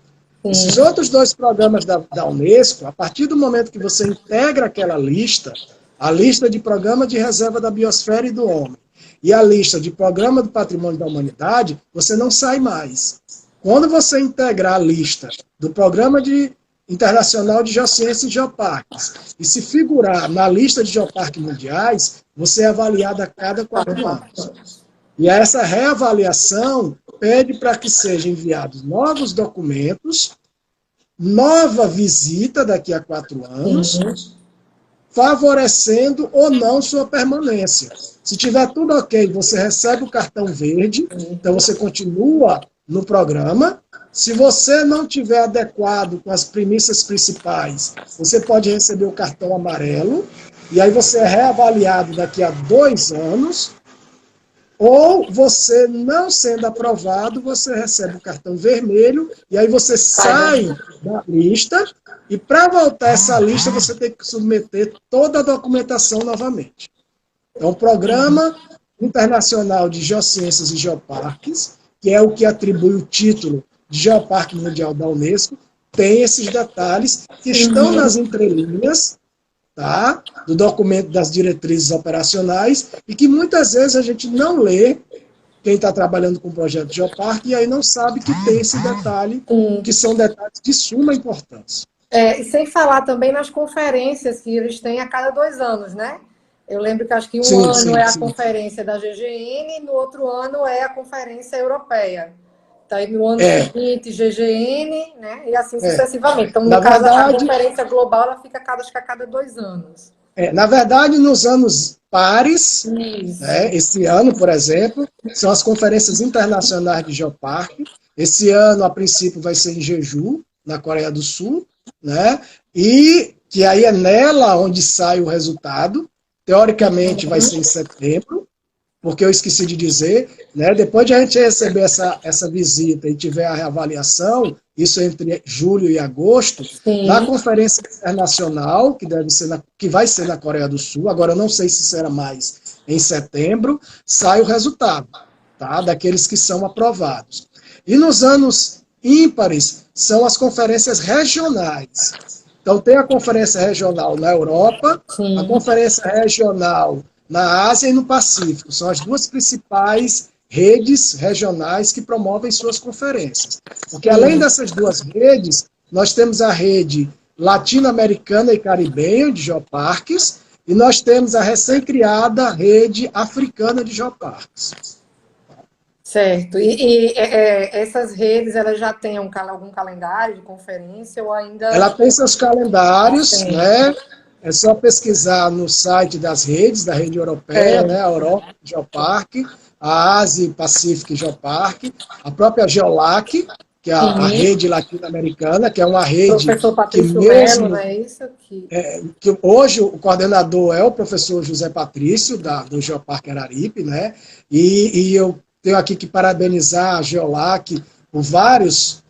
Esses outros 2 programas da Unesco, a partir do momento que você integra aquela lista, a lista de Programa de Reserva da Biosfera e do Homem, e a lista de Programa do Patrimônio da Humanidade, você não sai mais. Quando você integrar a lista do Programa Internacional de Geociências e Geoparques e se figurar na lista de geoparques mundiais, você é avaliado a cada 4 anos. E essa reavaliação pede para que sejam enviados novos documentos, nova visita daqui a 4 anos, favorecendo ou não sua permanência. Se tiver tudo ok, você recebe o cartão verde, então você continua no programa. Se você não tiver adequado com as premissas principais, você pode receber o cartão amarelo, e aí você é reavaliado daqui a 2 anos, ou você, não sendo aprovado, você recebe o cartão vermelho, e aí você sai da lista, e para voltar a essa lista, você tem que submeter toda a documentação novamente. Então, o Programa Internacional de Geociências e Geoparques, que é o que atribui o título de Geoparque Mundial da Unesco, tem esses detalhes que estão nas entrelinhas, tá, do documento das diretrizes operacionais, e que muitas vezes a gente não lê, quem está trabalhando com o projeto de Geoparque, e aí não sabe que tem esse detalhe, que são detalhes de suma importância. E sem falar também nas conferências que eles têm a cada 2 anos, né? Eu lembro que acho que um ano é a conferência da GGN, e no outro ano é a conferência europeia. Tá aí no ano seguinte, GGN, né? E assim sucessivamente. Então, no caso, a conferência global ela fica acho que a cada 2 anos. Na verdade, nos anos pares, né, esse ano, por exemplo, são as conferências internacionais de Geoparque. Esse ano, a princípio, vai ser em Jeju, na Coreia do Sul, né? E que aí é nela onde sai o resultado. Teoricamente, vai ser em setembro, porque eu esqueci de dizer, né? Depois de a gente receber essa visita e tiver a reavaliação, isso entre julho e agosto, na conferência internacional, que vai ser na Coreia do Sul, agora eu não sei se será mais em setembro, sai o resultado, tá? Daqueles que são aprovados. E nos anos ímpares, são as conferências regionais. Então, tem a conferência regional na Europa, a conferência regional na Ásia e no Pacífico. São as 2 principais redes regionais que promovem suas conferências. Porque, além dessas 2 redes, nós temos a rede latino-americana e caribenha de geoparques, e nós temos a recém-criada rede africana de geoparques. Certo. E essas redes, elas já têm algum calendário de conferência ou ainda... Ela tem seus calendários, né? É só pesquisar no site das redes, da rede europeia, né? A Europa Geoparque, a Ásia Pacífico Geoparque, a própria Geolac, que é a rede latino-americana, que é uma rede professor Patrício que mesmo... Melo, é isso aqui. Que hoje o coordenador é o professor José Patrício, do Geoparque Araripe, né? E eu tenho aqui que parabenizar a Geolac por vários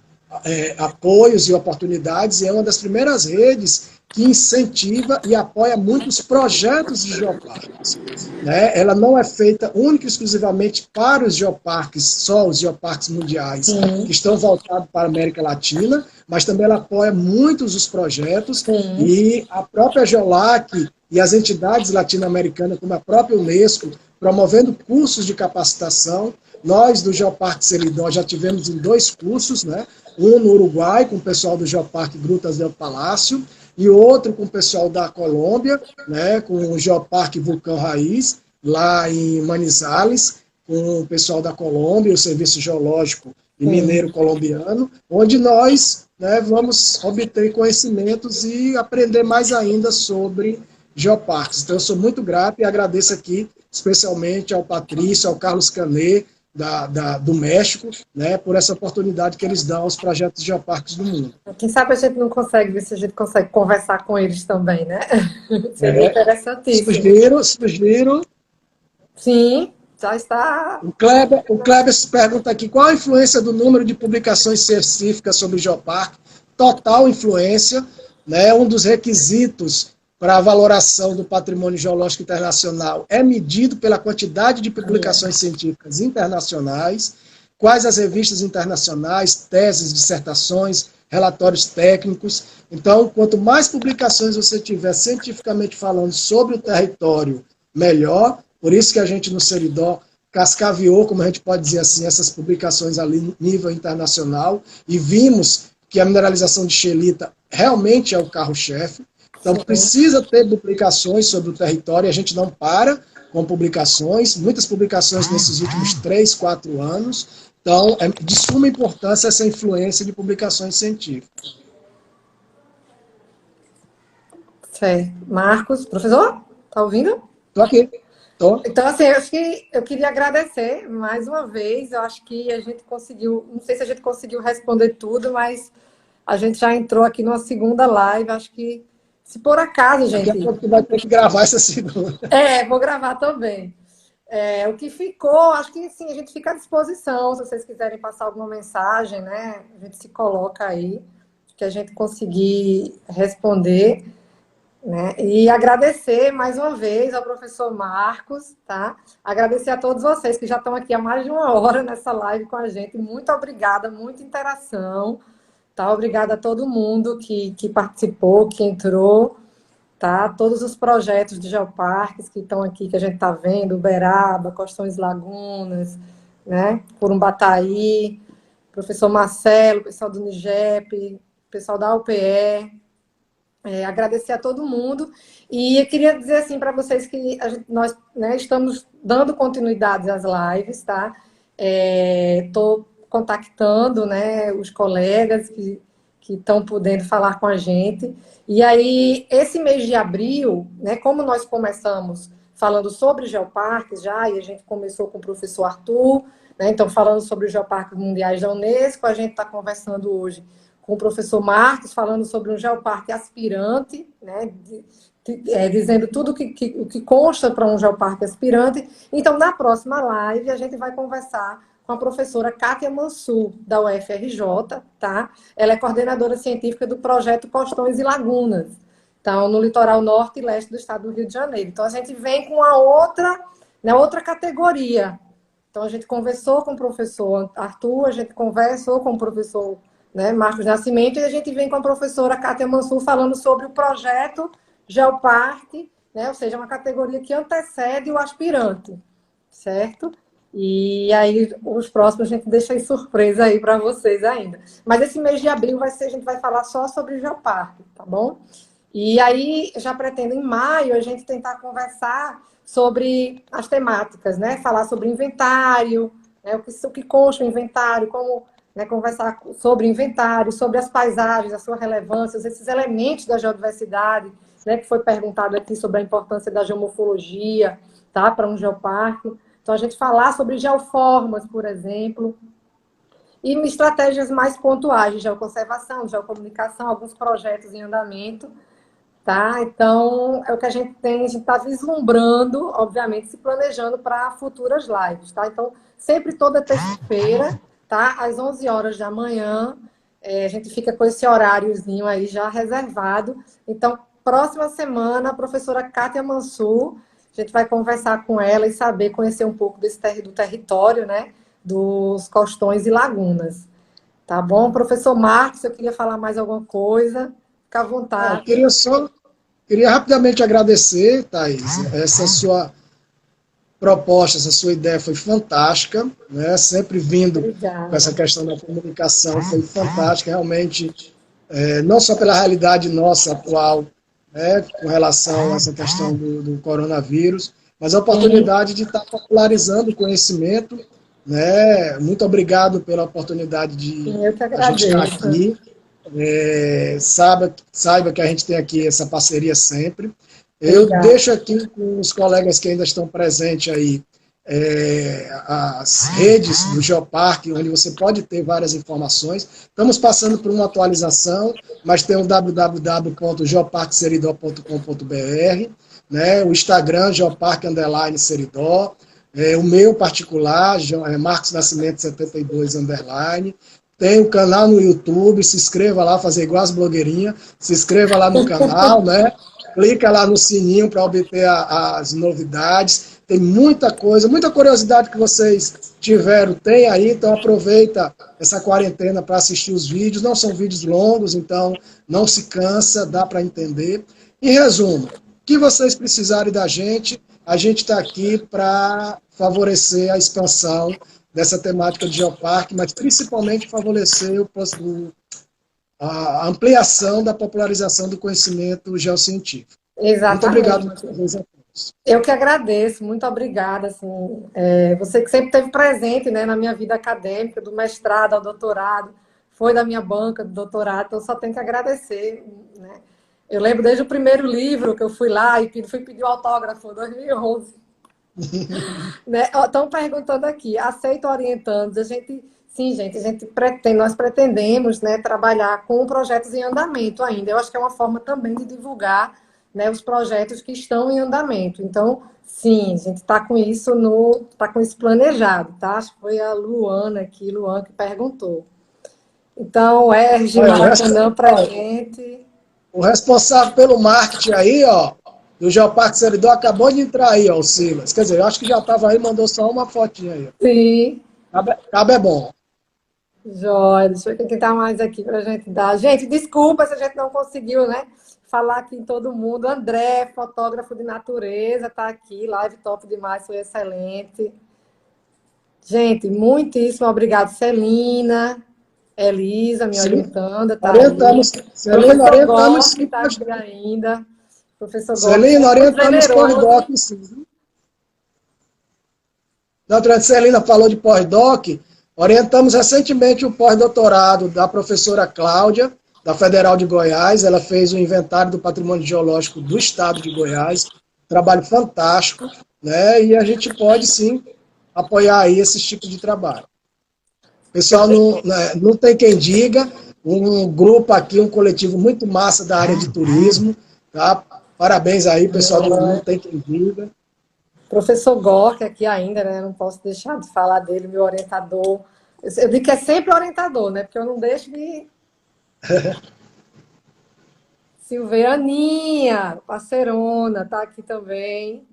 apoios e oportunidades, e é uma das primeiras redes que incentiva e apoia muitos projetos de geoparques. Né? Ela não é feita única e exclusivamente para os geoparques, só os geoparques mundiais, que estão voltados para a América Latina, mas também ela apoia muitos dos projetos, e a própria Geolac e as entidades latino-americanas, como a própria Unesco, promovendo cursos de capacitação. Nós, do Geoparque Seridó, já tivemos em 2 cursos, né? Um no Uruguai, com o pessoal do Geoparque Grutas del Palácio, e outro com o pessoal da Colômbia, né? Com o Geoparque Vulcão Raiz, lá em Manizales, com o pessoal da Colômbia, o Serviço Geológico e Mineiro Colombiano, onde nós, né, vamos obter conhecimentos e aprender mais ainda sobre geoparques. Então, eu sou muito grato e agradeço aqui, especialmente ao Patrício, ao Carlos Canet, do México, né, por essa oportunidade que eles dão aos projetos de geoparques do mundo. Quem sabe a gente não consegue, ver se a gente consegue conversar com eles também, né? Seria interessantíssimo. Sugiro. Sim, já está. O Kleber se pergunta aqui, qual a influência do número de publicações científicas sobre geoparque? Total influência, né? Um dos requisitos para a valoração do patrimônio geológico internacional é medido pela quantidade de publicações científicas internacionais, quais as revistas internacionais, teses, dissertações, relatórios técnicos. Então, quanto mais publicações você tiver cientificamente falando sobre o território, melhor. Por isso que a gente no Seridó cascaviou, como a gente pode dizer assim, essas publicações ali no nível internacional e vimos que a mineralização de scheelita realmente é o carro-chefe. Então, precisa ter publicações sobre o território, a gente não para com publicações, muitas publicações nesses últimos 3, 4 anos. Então, é de suma importância essa influência de publicações científicas. Certo. Marcos, professor, está ouvindo? Estou aqui. Tô. Então, assim, eu acho que eu queria agradecer mais uma vez. Eu acho que a gente conseguiu, não sei se a gente conseguiu responder tudo, mas a gente já entrou aqui numa segunda live. Acho que, se por acaso, gente... Daqui a pouco tu vai ter que gravar essa segunda. Vou gravar também. O que ficou, acho que sim, a gente fica à disposição, se vocês quiserem passar alguma mensagem, né? A gente se coloca aí, que a gente conseguir responder, né? E agradecer mais uma vez ao professor Marcos, tá? Agradecer a todos vocês que já estão aqui há mais de 1 hora nessa live com a gente. Muito obrigada, muita interação, tá? Obrigada a todo mundo que participou, que entrou. Tá? Todos os projetos de geoparques que estão aqui, que a gente está vendo, Uberaba, Costões Lagunas, né? Curumbataí, professor Marcelo, pessoal do NIGEP, pessoal da UPE, agradecer a todo mundo. E eu queria dizer assim para vocês que nós, né, estamos dando continuidade às lives, tá? Estou contactando, né, os colegas que estão podendo falar com a gente. E aí, esse mês de abril, né, como nós começamos falando sobre geoparques já, e a gente começou com o professor Arthur, né, então falando sobre os geoparques mundiais da Unesco, a gente está conversando hoje com o professor Marcos, falando sobre um geoparque aspirante, né, dizendo tudo o que consta para um geoparque aspirante. Então, na próxima live, a gente vai conversar com a professora Kátia Mansur, da UFRJ, tá? Ela é coordenadora científica do projeto Costões e Lagunas, então, no litoral norte e leste do estado do Rio de Janeiro. Então, a gente vem com a outra categoria. Então, a gente conversou com o professor Arthur, a gente conversou com o professor, né, Marcos Nascimento, e a gente vem com a professora Kátia Mansur falando sobre o projeto Geoparque, né, ou seja, uma categoria que antecede o aspirante, certo? E aí, os próximos a gente deixa aí surpresa aí para vocês ainda. Mas esse mês de abril a gente vai falar só sobre geoparque, tá bom? E aí, já pretendo em maio a gente tentar conversar sobre as temáticas, né? Falar sobre inventário, né? O que consta o inventário, como, né, conversar sobre inventário, sobre as paisagens, a sua relevância, esses elementos da geodiversidade, né? Que foi perguntado aqui sobre a importância da geomorfologia, tá? Para um geoparque. Então, a gente falar sobre geoformas, por exemplo, e estratégias mais pontuais de geoconservação, de geocomunicação, alguns projetos em andamento, tá? Então, é o que a gente está vislumbrando, obviamente, se planejando para futuras lives, tá? Então, sempre toda terça-feira, tá? Às 11 horas da manhã, a gente fica com esse horáriozinho aí já reservado. Então, próxima semana, a professora Kátia Mansur, a gente vai conversar com ela e conhecer um pouco do território, né? Dos costões e lagunas. Tá bom? Professor Marcos, eu queria falar mais alguma coisa. Fica à vontade. Eu Queria rapidamente agradecer, Thaís, essa sua proposta, essa sua ideia foi fantástica, né? Sempre vindo com essa Obrigada. questão da comunicação, foi fantástica, realmente, não só pela realidade nossa atual, né, com relação a essa questão do coronavírus, mas a Sim, oportunidade de estar popularizando o conhecimento, né? Muito obrigado pela oportunidade de sim, eu que a gente estar agradeço. aqui. Saiba que a gente tem aqui essa parceria sempre. Eu Obrigada. deixo aqui com os colegas que ainda estão presentes aí as redes do Geoparque, onde você pode ter várias informações. Estamos passando por uma atualização, mas tem o www.geoparqueseridó.com.br, né? O Instagram, Geoparque_Seridó, o meu particular, Marcos Nascimento 72 underline. Tem um canal no YouTube, se inscreva lá, fazer igual as blogueirinhas, se inscreva lá no canal, né? Clica lá no sininho para obter as novidades. Tem muita coisa, muita curiosidade que vocês tiveram, tem aí, então aproveita essa quarentena para assistir os vídeos. Não são vídeos longos, então não se cansa, dá para entender. Em resumo, o que vocês precisarem da gente, a gente está aqui para favorecer a expansão dessa temática de geoparque, mas principalmente favorecer a ampliação da popularização do conhecimento geocientífico. Muito obrigado mais Exatamente. uma vez a todos. Eu que agradeço, muito obrigada. Assim, você que sempre esteve presente, né, na minha vida acadêmica, do mestrado ao doutorado, foi da minha banca do doutorado, então eu só tenho que agradecer. Né? Eu lembro desde o primeiro livro que eu fui lá e fui pedir o autógrafo, em 2011. Né? Estão perguntando aqui, aceito orientandos? Sim, gente, nós pretendemos, né, trabalhar com projetos em andamento ainda. Eu acho que é uma forma também de divulgar, né, os projetos que estão em andamento. Então, sim, a gente está com isso planejado, tá? Acho que foi a Luana aqui, Luan, que perguntou. Então, Erge Olha, Maracanã presente. o responsável pelo marketing aí, ó, do Geoparque Seridó acabou de entrar aí, ó, o Silas. Quer dizer, eu acho que já estava aí, mandou só uma fotinha aí. Sim, Cabo é bom. Jóia, deixa eu ver quem está mais aqui para a gente dar. Gente, desculpa se a gente não conseguiu, né? Falar aqui em todo mundo. André, fotógrafo de natureza, está aqui. Live top demais, foi excelente. Gente, muitíssimo obrigado, Celina, Elisa, me Sim, orientando, está aí. orientamos, Celina, Professor orientamos Gó, que sim. está aqui ainda. Professor Gó, que Celina, é muito orientamos generoso. pós-doc, sim. Doutora Celina falou de pós-doc, orientamos recentemente o pós-doutorado da professora Cláudia, da Federal de Goiás. Ela fez o inventário do patrimônio geológico do estado de Goiás, trabalho fantástico, né? E a gente pode sim apoiar aí esse tipo de trabalho. O pessoal não, né, não tem quem diga, um grupo aqui, um coletivo muito massa da área de turismo, tá? Parabéns aí, pessoal do Não Tem Quem Diga. Professor Gork aqui ainda, né? Não posso deixar de falar dele, meu orientador. Eu digo que é sempre orientador, né? Porque eu não deixo de. Silveaninha, parceirona, tá aqui também.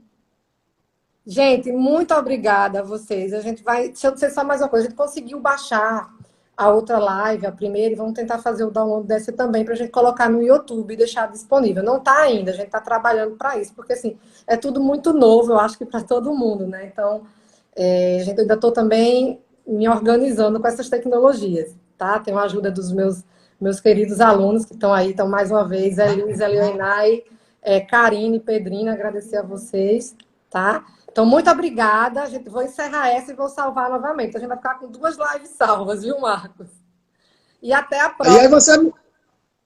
Gente, muito obrigada a vocês. A gente vai. Deixa eu dizer só mais uma coisa. A gente conseguiu baixar a outra live, a primeira, e vamos tentar fazer o download dessa também para a gente colocar no YouTube e deixar disponível. Não está ainda, a gente está trabalhando para isso, porque assim, é tudo muito novo, eu acho que para todo mundo, né? Então, a gente ainda estou também me organizando com essas tecnologias, tá? Tenho a ajuda dos meus queridos alunos que estão aí, então, mais uma vez, Elis, Elionai, Karine, Pedrina, agradecer a vocês, tá? Então, muito obrigada. A gente vou encerrar essa e vou salvar novamente. A gente vai ficar com 2 lives salvas, viu, Marcos? E até a E aí próxima.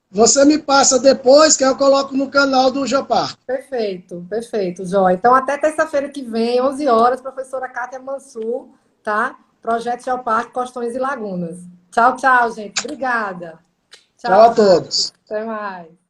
você me passa depois que eu coloco no canal do Geoparque. Perfeito, perfeito, Jó. Então, até terça-feira que vem, 11 horas, professora Kátia Mansur, tá? Projeto Geoparque, Costões e Lagunas. Tchau, tchau, gente. Obrigada. Tchau Tchau, a todos. Marcos. Até mais.